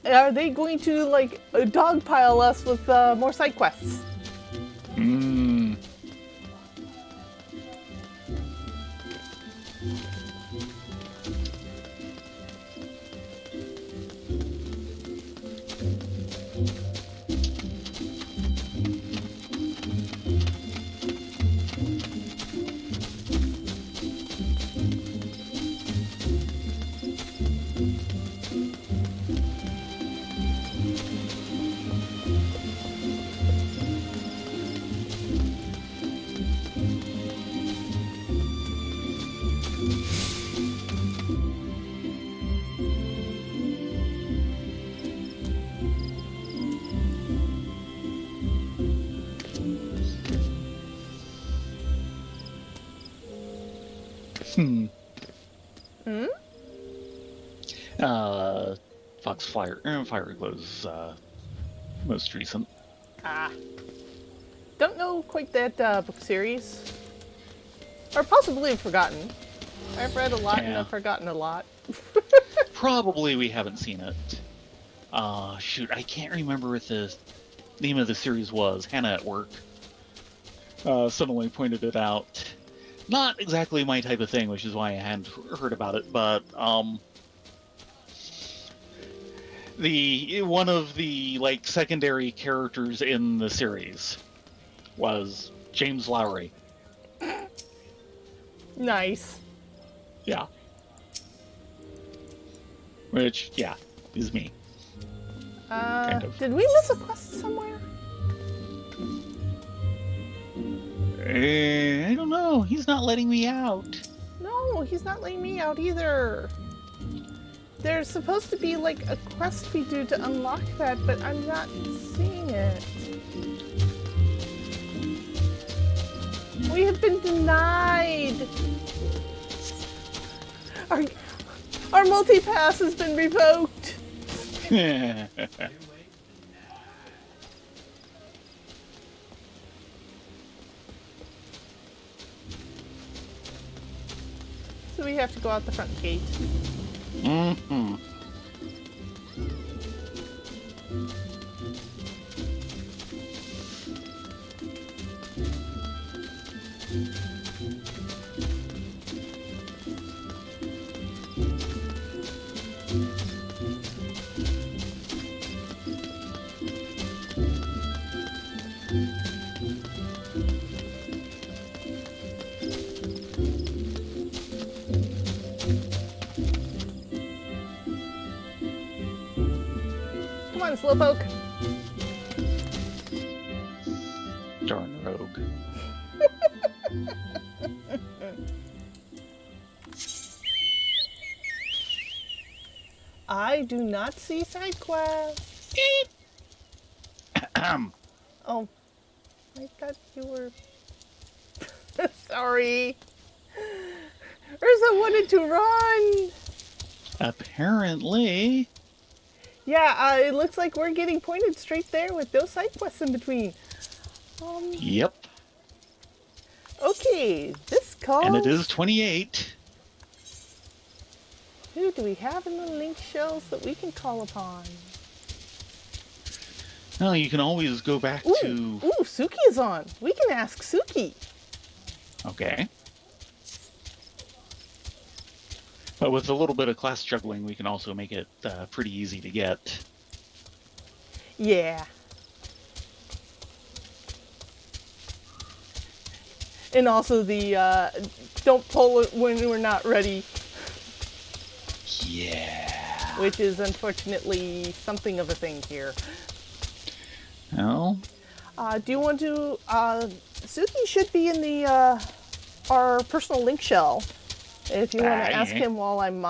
Are they going to, like, dogpile us with more side quests? Fire Glow's most recent. Ah. don't know quite that book series. Or possibly have forgotten. I've read a lot and Yeah. I've forgotten a lot. Probably we haven't seen it. Shoot, I can't remember what the name of the series was. Hannah at work suddenly pointed it out. Not exactly my type of thing, which is why I hadn't heard about it. But the one of the like secondary characters in the series was James Lowry. Nice. Yeah. Which, yeah, is me. Kind of. Did we miss a quest somewhere? I don't know. He's not letting me out. No, he's not letting me out either. There's supposed to be like a quest we do to unlock that, but I'm not seeing it. We have been denied. Our multi-pass has been revoked. So we have to go out the front gate. Mm-hmm. Come on, Slowpoke. Darn rogue. I do not see side quests. Oh, I thought you were... Sorry. Urza wanted to run. Apparently. Yeah, it looks like we're getting pointed straight there with no side quests in between. Yep. Okay, this calls... And it is 28. Who do we have in the link shells that we can call upon? Well, you can always go back Ooh, to... ooh, Suki is on. We can ask Suki. Okay. But with a little bit of class juggling, we can also make it pretty easy to get. Yeah. And also the don't pull it when we're not ready, Yeah. which is unfortunately something of a thing here. Well, Do you want to... Suki should be in the our personal link shell. If you want to ask him while I'm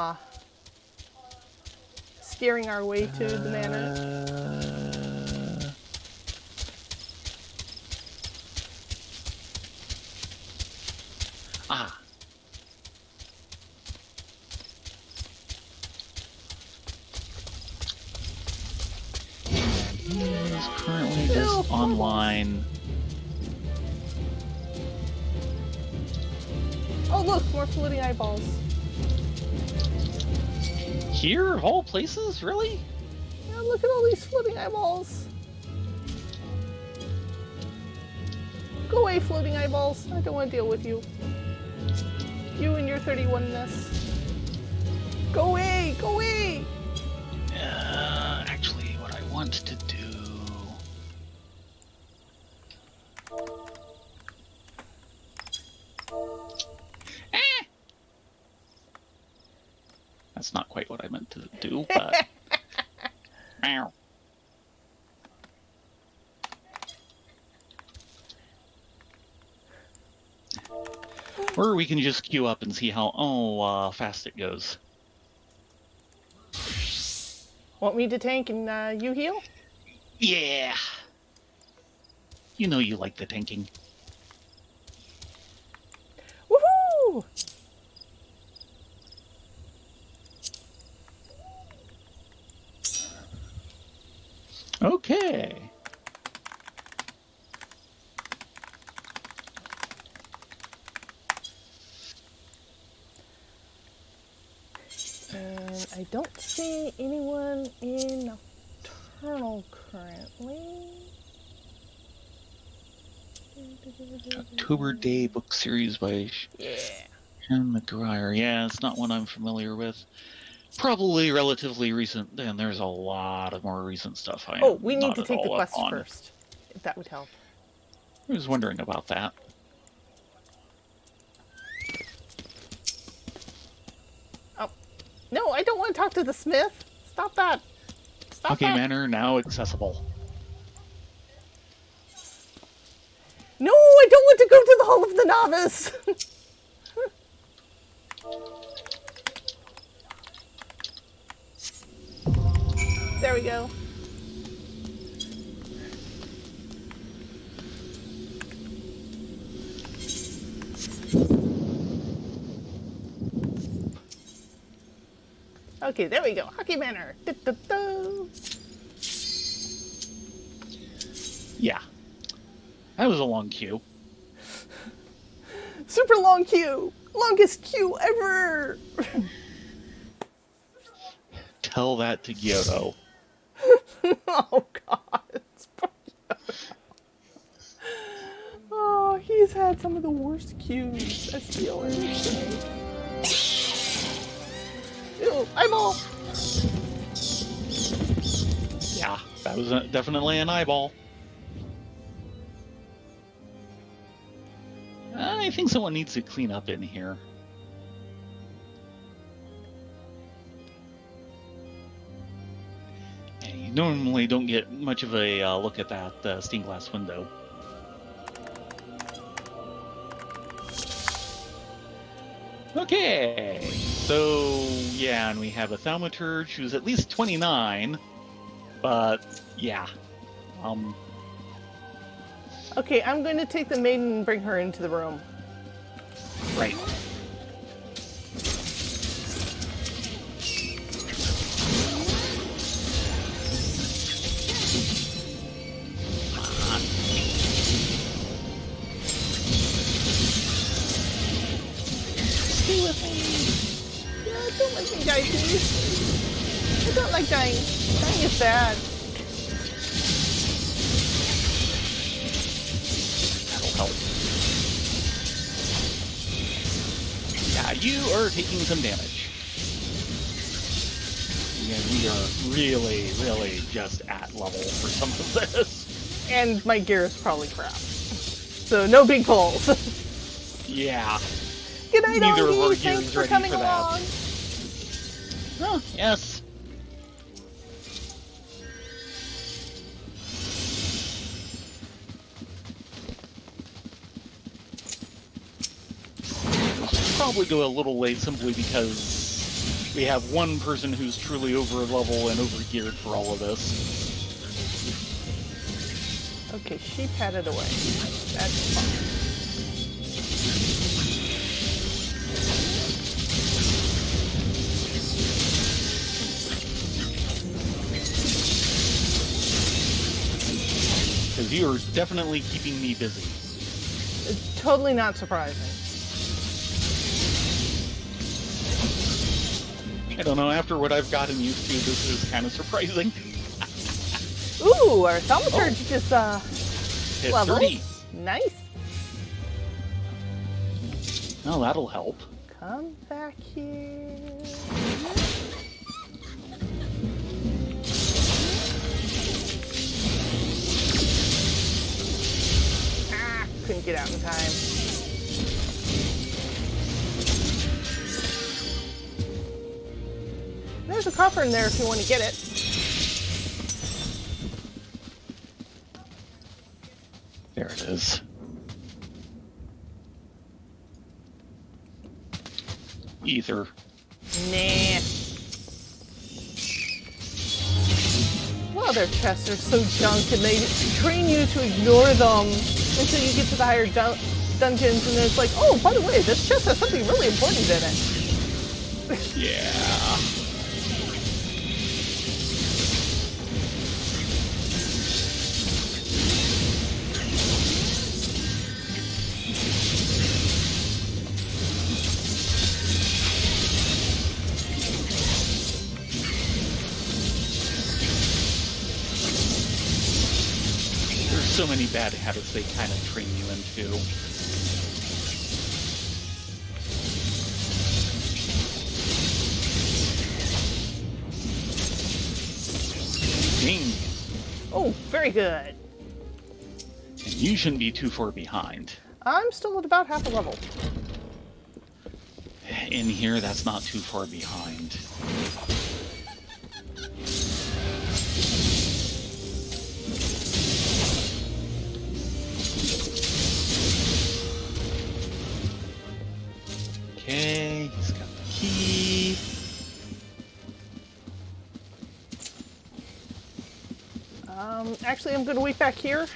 steering our way to the manor. He is currently just online. Oh look, more floating eyeballs. Here, of all places? Really? Yeah, look at all these floating eyeballs. Go away, floating eyeballs. I don't want to deal with you. You and your 31-ness. Go away! Go away! Actually, what I want to do... That's not quite what I meant to do, but... Meow. Or we can just queue up and see how fast it goes. Want me to tank and you heal? Yeah. You know you like the tanking. Woohoo! Okay. And I don't see anyone in Nocturnal currently. October Day book series by Yeah. Sean McGuire. Yeah, it's not one I'm familiar with. Probably relatively recent, and there's a lot of more recent stuff I Oh, am we need not to at take the all up quest on. first, if that would help. I was wondering about that. Oh, no, I don't want to talk to the smith. Stop that. Stop Hake that. Manor now accessible. No, I don't want to go to the Hall of the Novice. There we go. Okay, there we go. Hockey Manor. Du-du-du. Yeah. That was a long queue. Super long queue. Longest queue ever. Tell that to Gyoto. Oh, God. Oh, he's had some of the worst queues as dealers. Ew, eyeball. Yeah, that was definitely an eyeball. I think someone needs to clean up in here. And you normally don't get much of a look at that stained glass window. Okay, so yeah, and we have a thaumaturge who's at least 29, but yeah. Okay, I'm going to take the maiden and bring her into the room. Right. Stay with me. Yeah, don't let me die, please. I don't like dying. Dying is bad. That'll help. Yeah, you are taking some damage. Yeah, we are really, really just at level for some of this. And my gear is probably crap. So no big pulls. Yeah. Good night, Neither of our all gear Thanks is for ready coming for that. along. Oh, yes. Probably go a little late simply because we have one person who's truly over level and over geared for all of this. Okay, she patted away. That's fine. Because you are definitely keeping me busy. It's totally not surprising. I don't know, after what I've gotten used to, this is kind of surprising. Ooh, our thaumaturge just Hit level. 30. Nice. Oh, that'll help. Come back here. Ah, couldn't get out in time. There's a coffer in there if you want to get it. There it is. Ether. Nah. Well, their chests are so junk and they train you to ignore them until you get to the higher dungeons and then it's like, oh, by the way, this chest has something really important in it. Yeah. so many bad habits they kind of train you into. Ding. Oh, very good. And you shouldn't be too far behind. I'm still at about half a level. In here, that's not too far behind. Okay, he's got the key. Actually, I'm going to wait back here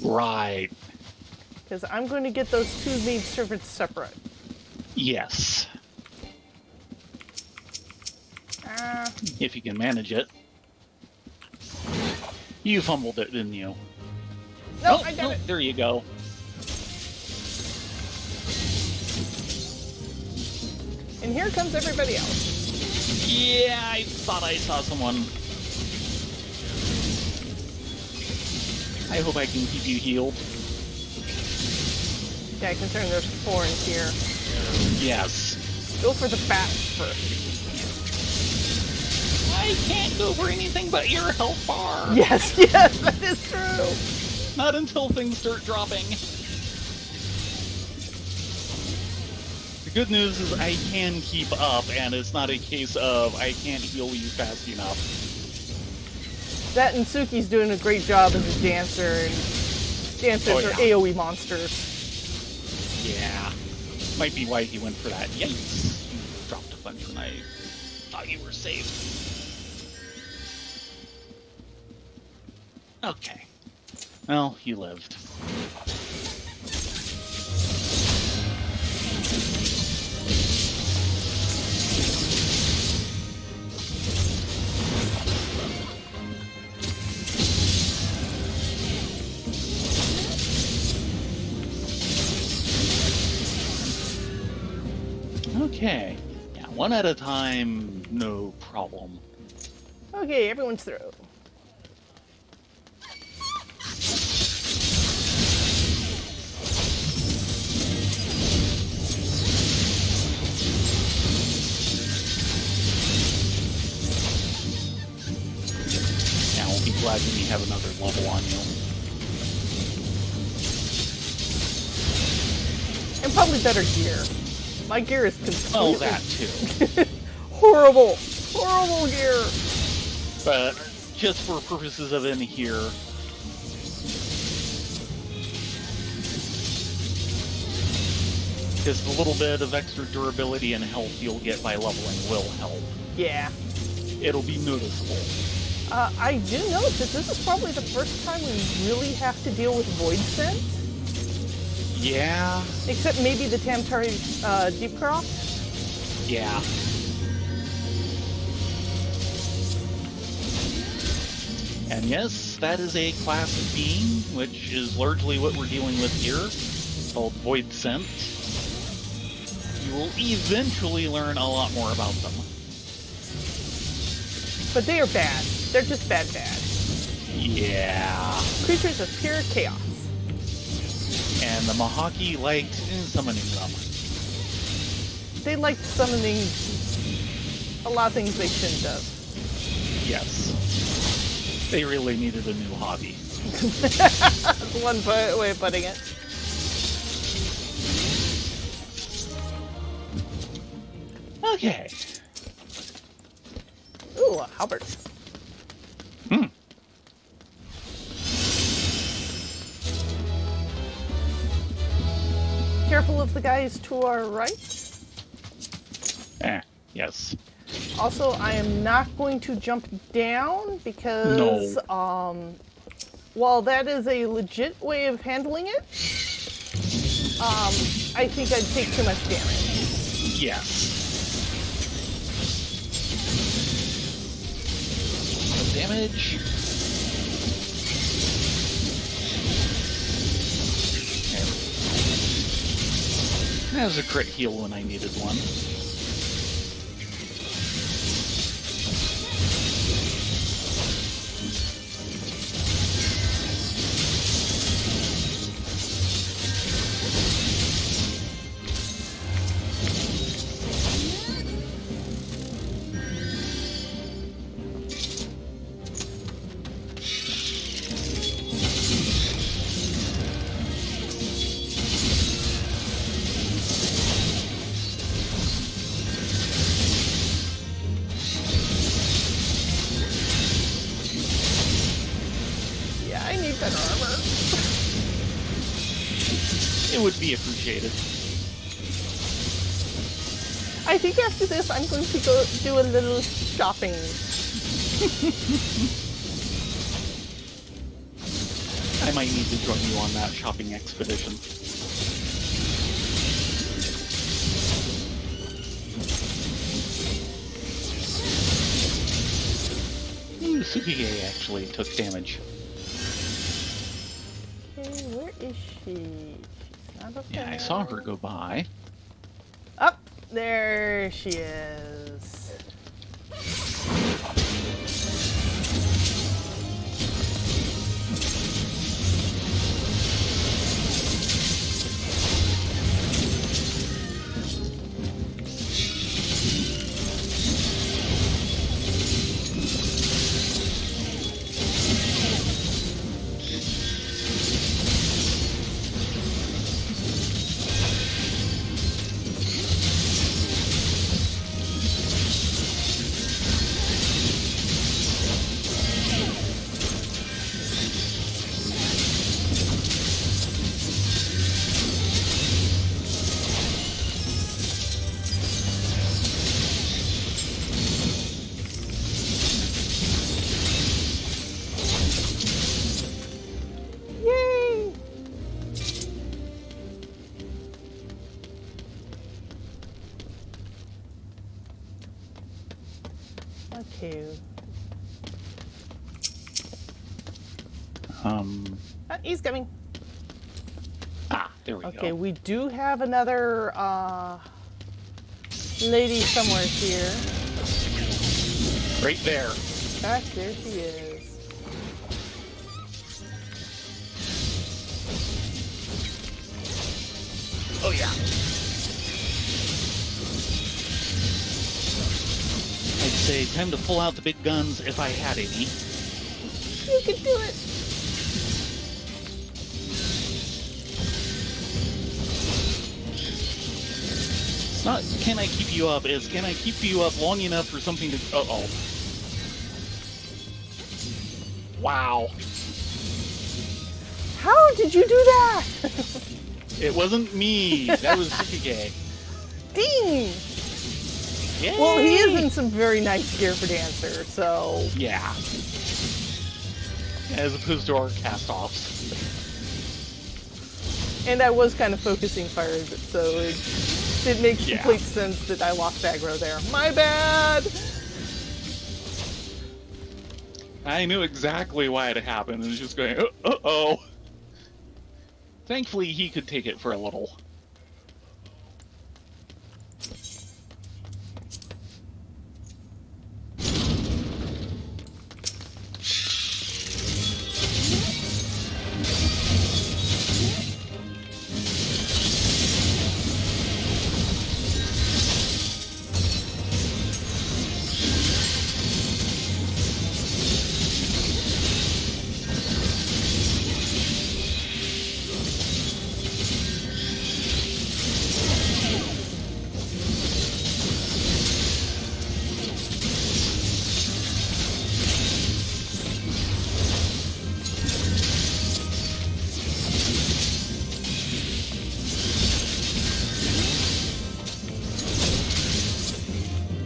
Right. because I'm going to get those two maid servants separate. Yes. Ah, If you can manage it. You fumbled it, didn't you? no, Oh, I got it. There you go. And here comes everybody else. Yeah, I thought I saw someone. I hope I can keep you healed. Yeah, considering there's 4 in here. Yes. Go for the bat first. I can't go for anything but your health bar. Yes, yes, that is true. Not until things start dropping. The good news is I can keep up, and it's not a case of I can't heal you fast enough. That and Suki's doing a great job as a dancer, and dancers are AoE monsters. Yeah. Might be why he went for that. Yikes. You dropped a bunch when I thought you were safe. Okay. Well, you lived. Okay. Yeah, one at a time, no problem. Okay, everyone's through. Yeah, we'll be glad when you have another level on you. And probably better gear. My gear is completely Oh, that too. horrible. Horrible gear. But just for purposes of in here, just a little bit of extra durability and health you'll get by leveling will help. Yeah. It'll be noticeable. I do notice that this is probably the first time we really have to deal with Void Scent. Yeah. Except maybe the Tamtari Deepcroft. Yeah. And yes, that is a class of being, which is largely what we're dealing with here, called Void Scent. You will eventually learn a lot more about them. But they are bad. They're just bad. Yeah. Creatures of pure chaos. And the Mahaki liked summoning them. They like summoning a lot of things they shouldn't have. Yes. They really needed a new hobby. That's one way of putting it. Okay. Ooh, a halberd. Hmm. Careful of the guys to our right. Yes. Also, I am not going to jump down because, while that is a legit way of handling it, I think I'd take too much damage. Yes. No damage. There. That was a crit heal when I needed one. take that armor. It would be appreciated. I think after this, I'm going to go do a little shopping. I might need to join you on that shopping expedition. Ooh, Tsukige actually took damage. Okay, where is she? She's not up Yeah, there. I saw her go by. Up there she is. Yay! Okay. He's coming. There we Okay, go. we do have another lady somewhere here. Right there. Ah, there she is. Oh yeah. I'd say time to pull out the big guns if I had any. You can do it. It's not can I keep you up, it's can I keep you up long enough for something to... Uh-oh. Wow. How did you do that? It wasn't me. That was Tsukige. Ding! Yay! Well, he is in some very nice gear for Dancer, so... Yeah. As opposed to our cast-offs. And I was kind of focusing fire, so it makes Yeah. complete sense that I lost aggro there. My bad! I knew exactly why it happened. It was just going, uh-oh. Thankfully, he could take it for a little.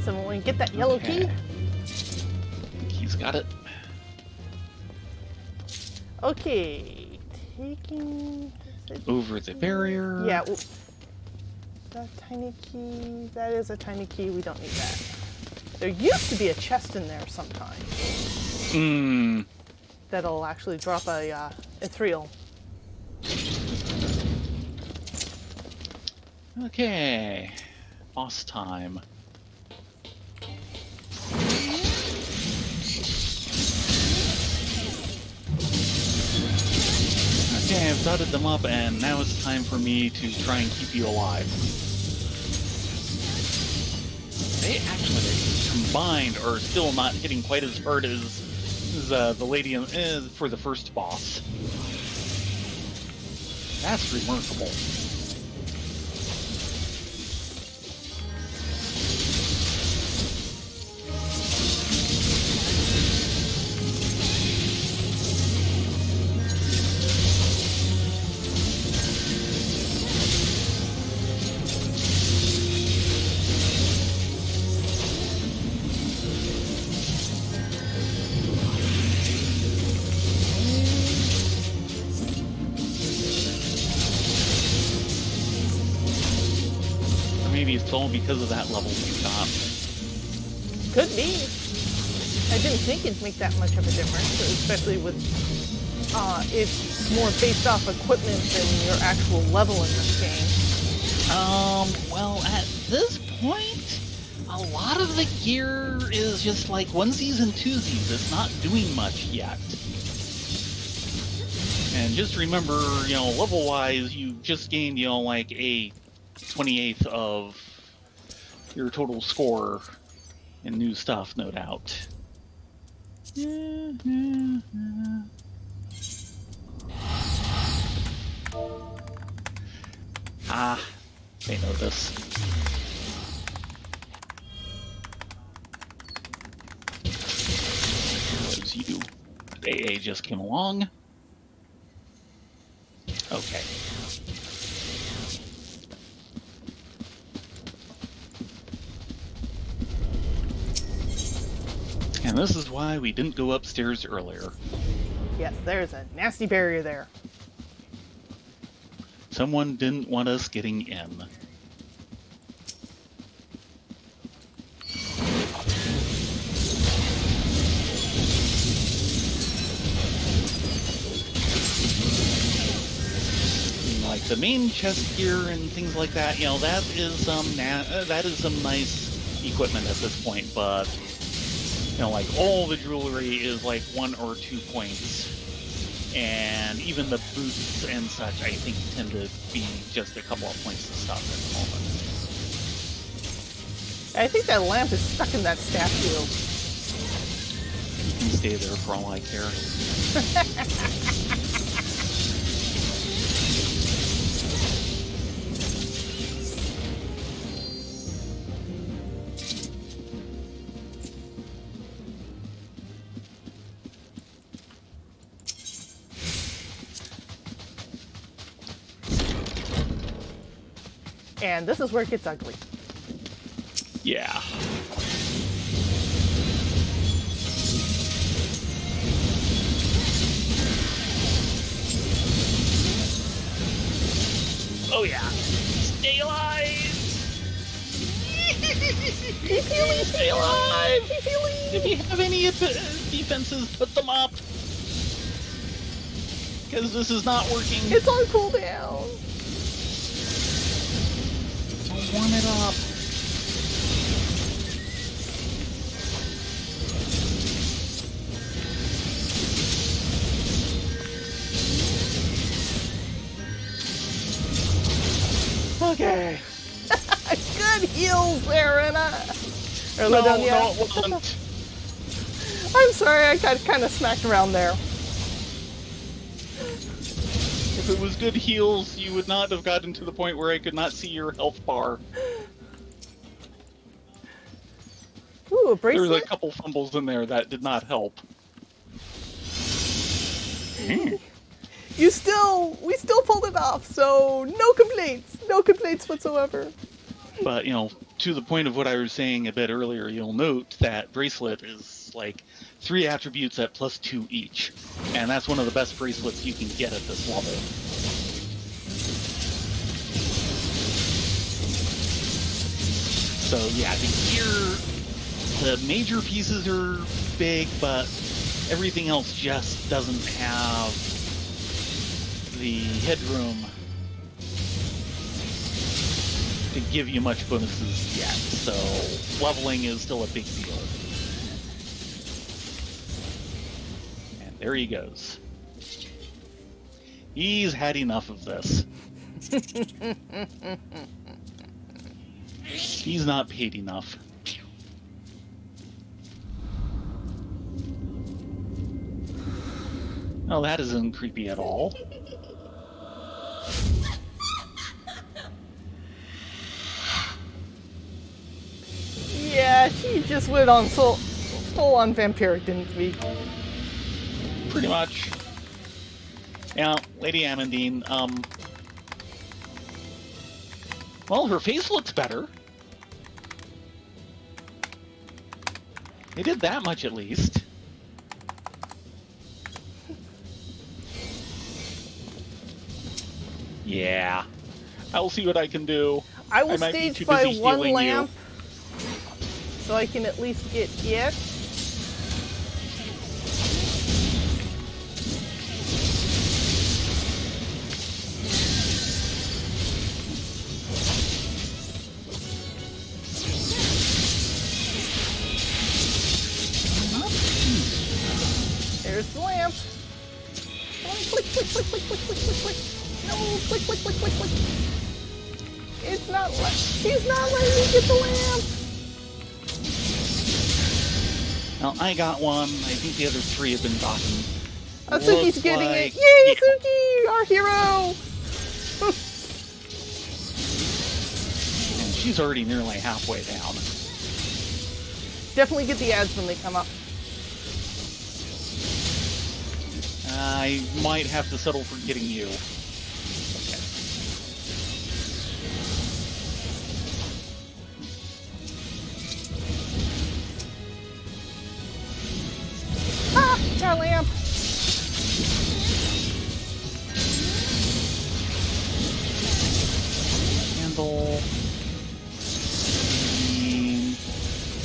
Someone want to get that yellow key? Okay. He's got it. Okay, taking... Over the barrier. Yeah, that tiny key, that is a tiny key, we don't need that. There used to be a chest in there sometime Hmm. that'll actually drop a ethereal. Okay. Boss time. Okay, I've dotted them up, and now it's time for me to try and keep you alive. They actually combined are still not hitting quite as hard as the lady for the first boss. That's remarkable. it's all because of that level you got. Could be. I didn't think it'd make that much of a difference, especially with it's more based off equipment than your actual level in this game. Well, at this point, a lot of the gear is just like onesies and twosies. It's not doing much yet. And just remember, level-wise, you just gained, like a 28th of your total score in new stuff, no doubt. Ah, they know this. Those you. AA just came along. Okay. And this is why we didn't go upstairs earlier. Yes, there's a nasty barrier there. Someone didn't want us getting in. Like the main chest gear and things like that, that is some nice equipment at this point, but like all the jewelry is like 1 or 2 points. And even the boots and such, I think, tend to be just a couple of points of stuff at the moment. I think that lamp is stuck in that statue. You can stay there for all I care. And this is where it gets ugly. Yeah. Oh yeah. Stay alive! Stay alive! If you have any defenses, put them up! Because this is not working. It's on cooldown. Warm it up. Okay. Good heals there, Anna. No, it wasn't. I'm sorry, I got kind of smacked around there. If it was good heals, you would not have gotten to the point where I could not see your health bar. Ooh, a There was bracelet? a couple fumbles in there that did not help. We still pulled it off, so no complaints whatsoever. But, to the point of what I was saying a bit earlier, you'll note that bracelet is like 3 attributes at +2 each. And that's one of the best bracelets you can get at this level. So yeah, the major pieces are big, but everything else just doesn't have the headroom to give you much bonuses yet. So leveling is still a big deal. And there he goes. He's had enough of this. He's not paid enough. Oh, that isn't creepy at all. Yeah, she just went on full on vampiric, didn't we? Pretty much. Yeah, Lady Amandine, well, her face looks better. They did that much at least. Yeah. I'll see what I can do. I will might be stage too by busy one healing you. lamp so I can at least get it. There's the lamp. Come on, click, click, click, click, click, click, click, click. No, click, click, click, click, click. It's not he's not letting me get the lamp. Well, I got one. I think the other 3 have been gotten. Suki's Looks getting like- it. Yay, yeah. Suki, our hero. And she's already nearly halfway down. Definitely get the ads when they come up. I might have to settle for getting you. Okay. Ah, got a lamp. Candle.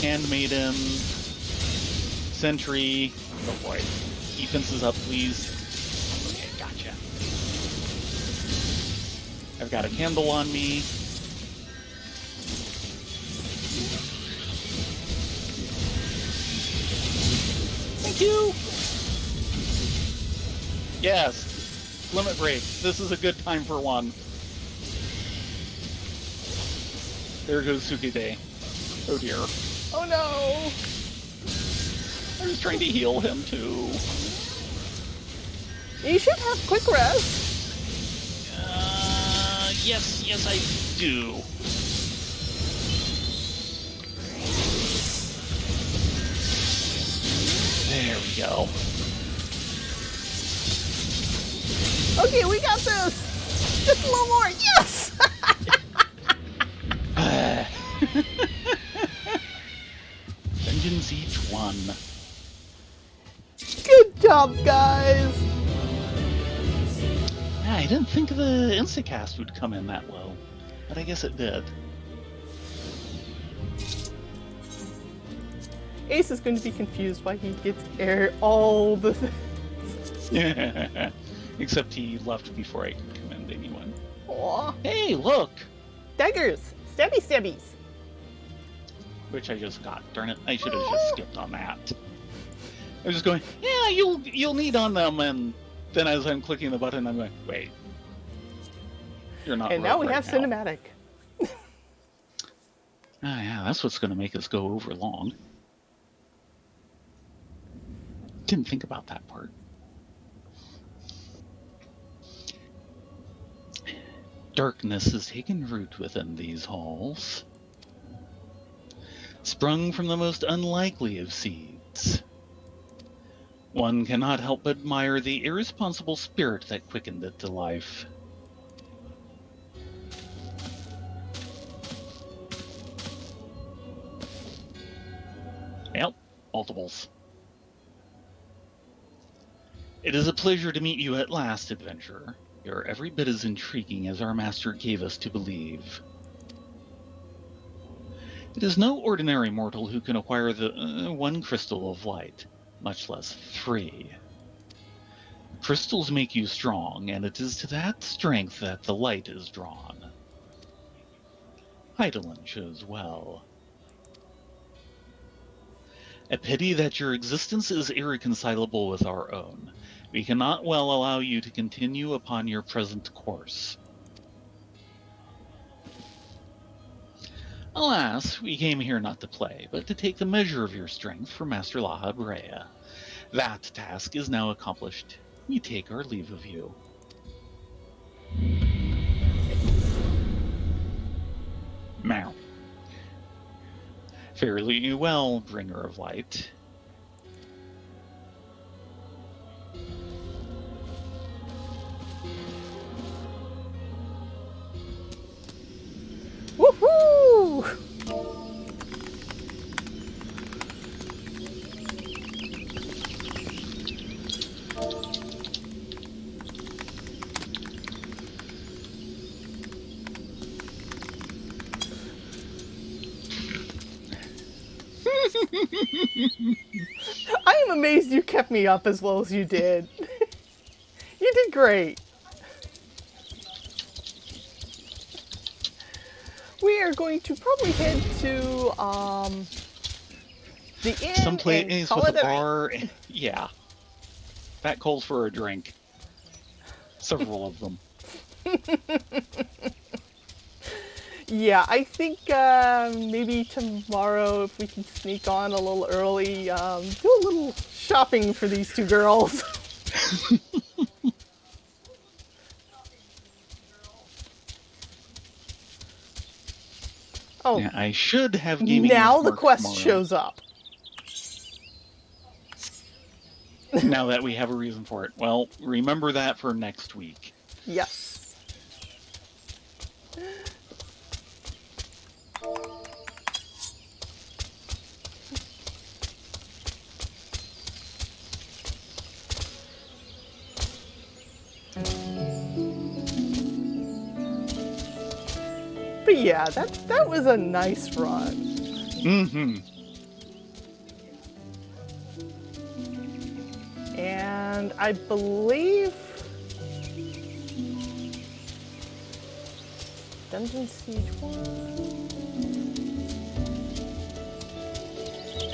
Handmaiden. Sentry. Oh boy. Defenses up, please. Okay, gotcha. I've got a candle on me. Thank you! Yes. Limit break. This is a good time for one. There goes Suki-de. Oh dear. Oh no. I was trying to heal him too. You should have quick rest. Yes, I do. There we go. Okay, we got this. Just a little more. Yes. Vengeance each one. Good job, guys. Yeah, I didn't think the Instacast would come in that low, but I guess it did. Ace is going to be confused why he gets air all the things. Except he left before I could commend anyone. Aw. Hey, look! Daggers. Stabby stabbies. Which I just got. Darn it! I should have just skipped on that. I was just going, yeah, you'll need on them, and then as I'm clicking the button, I'm going, wait, you're not. And now we right have cinematic. Ah, yeah, that's what's going to make us go over long. Didn't think about that part. Darkness has taken root within these halls, sprung from the most unlikely of seeds. One cannot help but admire the irresponsible spirit that quickened it to life. Yep, multiples. It is a pleasure to meet you at last, adventurer. You're every bit as intriguing as our master gave us to believe. It is no ordinary mortal who can acquire the one crystal of light, much less 3. Crystals make you strong, and it is to that strength that the light is drawn. Heidelin shows well. A pity that your existence is irreconcilable with our own. We cannot well allow you to continue upon your present course. Alas, we came here not to play, but to take the measure of your strength for Master La Brea. That task is now accomplished. We take our leave of you. Meow. Fairly well, bringer of light. Woohoo! I am amazed you kept me up as well as you did. You did great. We are going to probably head to the inn Someplace and call with it a bar. Yeah. That calls for a drink. Several of them. Yeah, I think maybe tomorrow if we can sneak on a little early, do a little shopping for these two girls. Oh, Yeah, I should have gaming now with the Mark quest tomorrow. shows up. Now that we have a reason for it. Well, remember that for next week. Yes. But yeah, that was a nice run. Mm-hmm. And I believe Dungeon Siege 1.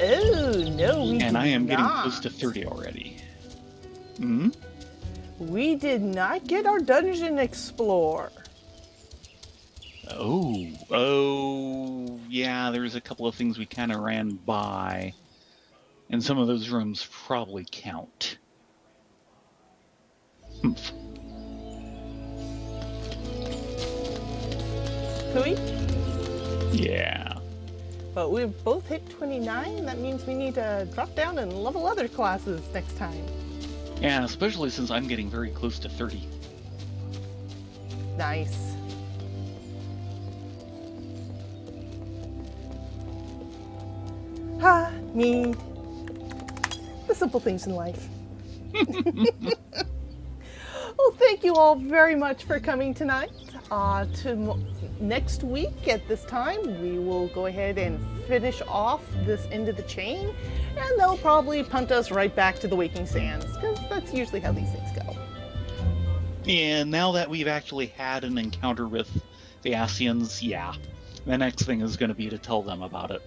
Oh, no, we And did I am getting not. close to 30 already. Hmm? We did not get our Dungeon Explorer. Oh, yeah, there's a couple of things we kind of ran by. And some of those rooms probably count. Humph. Hooey? Yeah. But we've both hit 29. That means we need to drop down and level other classes next time. Yeah, especially since I'm getting very close to 30. Nice. Me. The simple things in life. Well, thank you all very much for coming tonight. Next week at this time, we will go ahead and finish off this end of the chain, and they'll probably punt us right back to the Waking Sands, because that's usually how these things go. And now that we've actually had an encounter with the Asians, yeah, the next thing is going to be to tell them about it.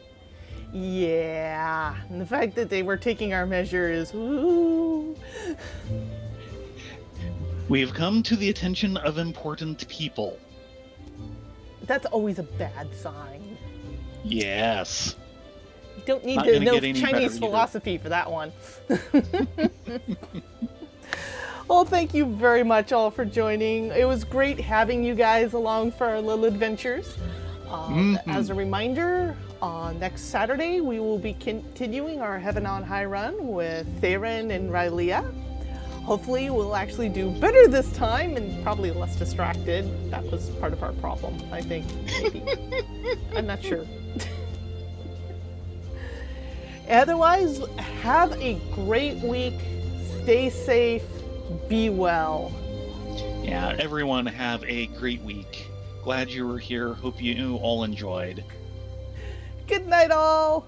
Yeah, and the fact that they were taking our measure is, ooh. We have come to the attention of important people. That's always a bad sign. Yes. You don't need Not to gonna know get any better Chinese either. philosophy for that one. Well, thank you very much all for joining. It was great having you guys along for our little adventures. As a reminder, next Saturday we will be continuing our Heaven on High run with Theron and Rylea. Hopefully we'll actually do better this time and probably less distracted. That was part of our problem, I think. Maybe. I'm not sure. Otherwise, have a great week. Stay safe. Be well. Yeah, everyone have a great week. Glad you were here. Hope you all enjoyed. Good night, all.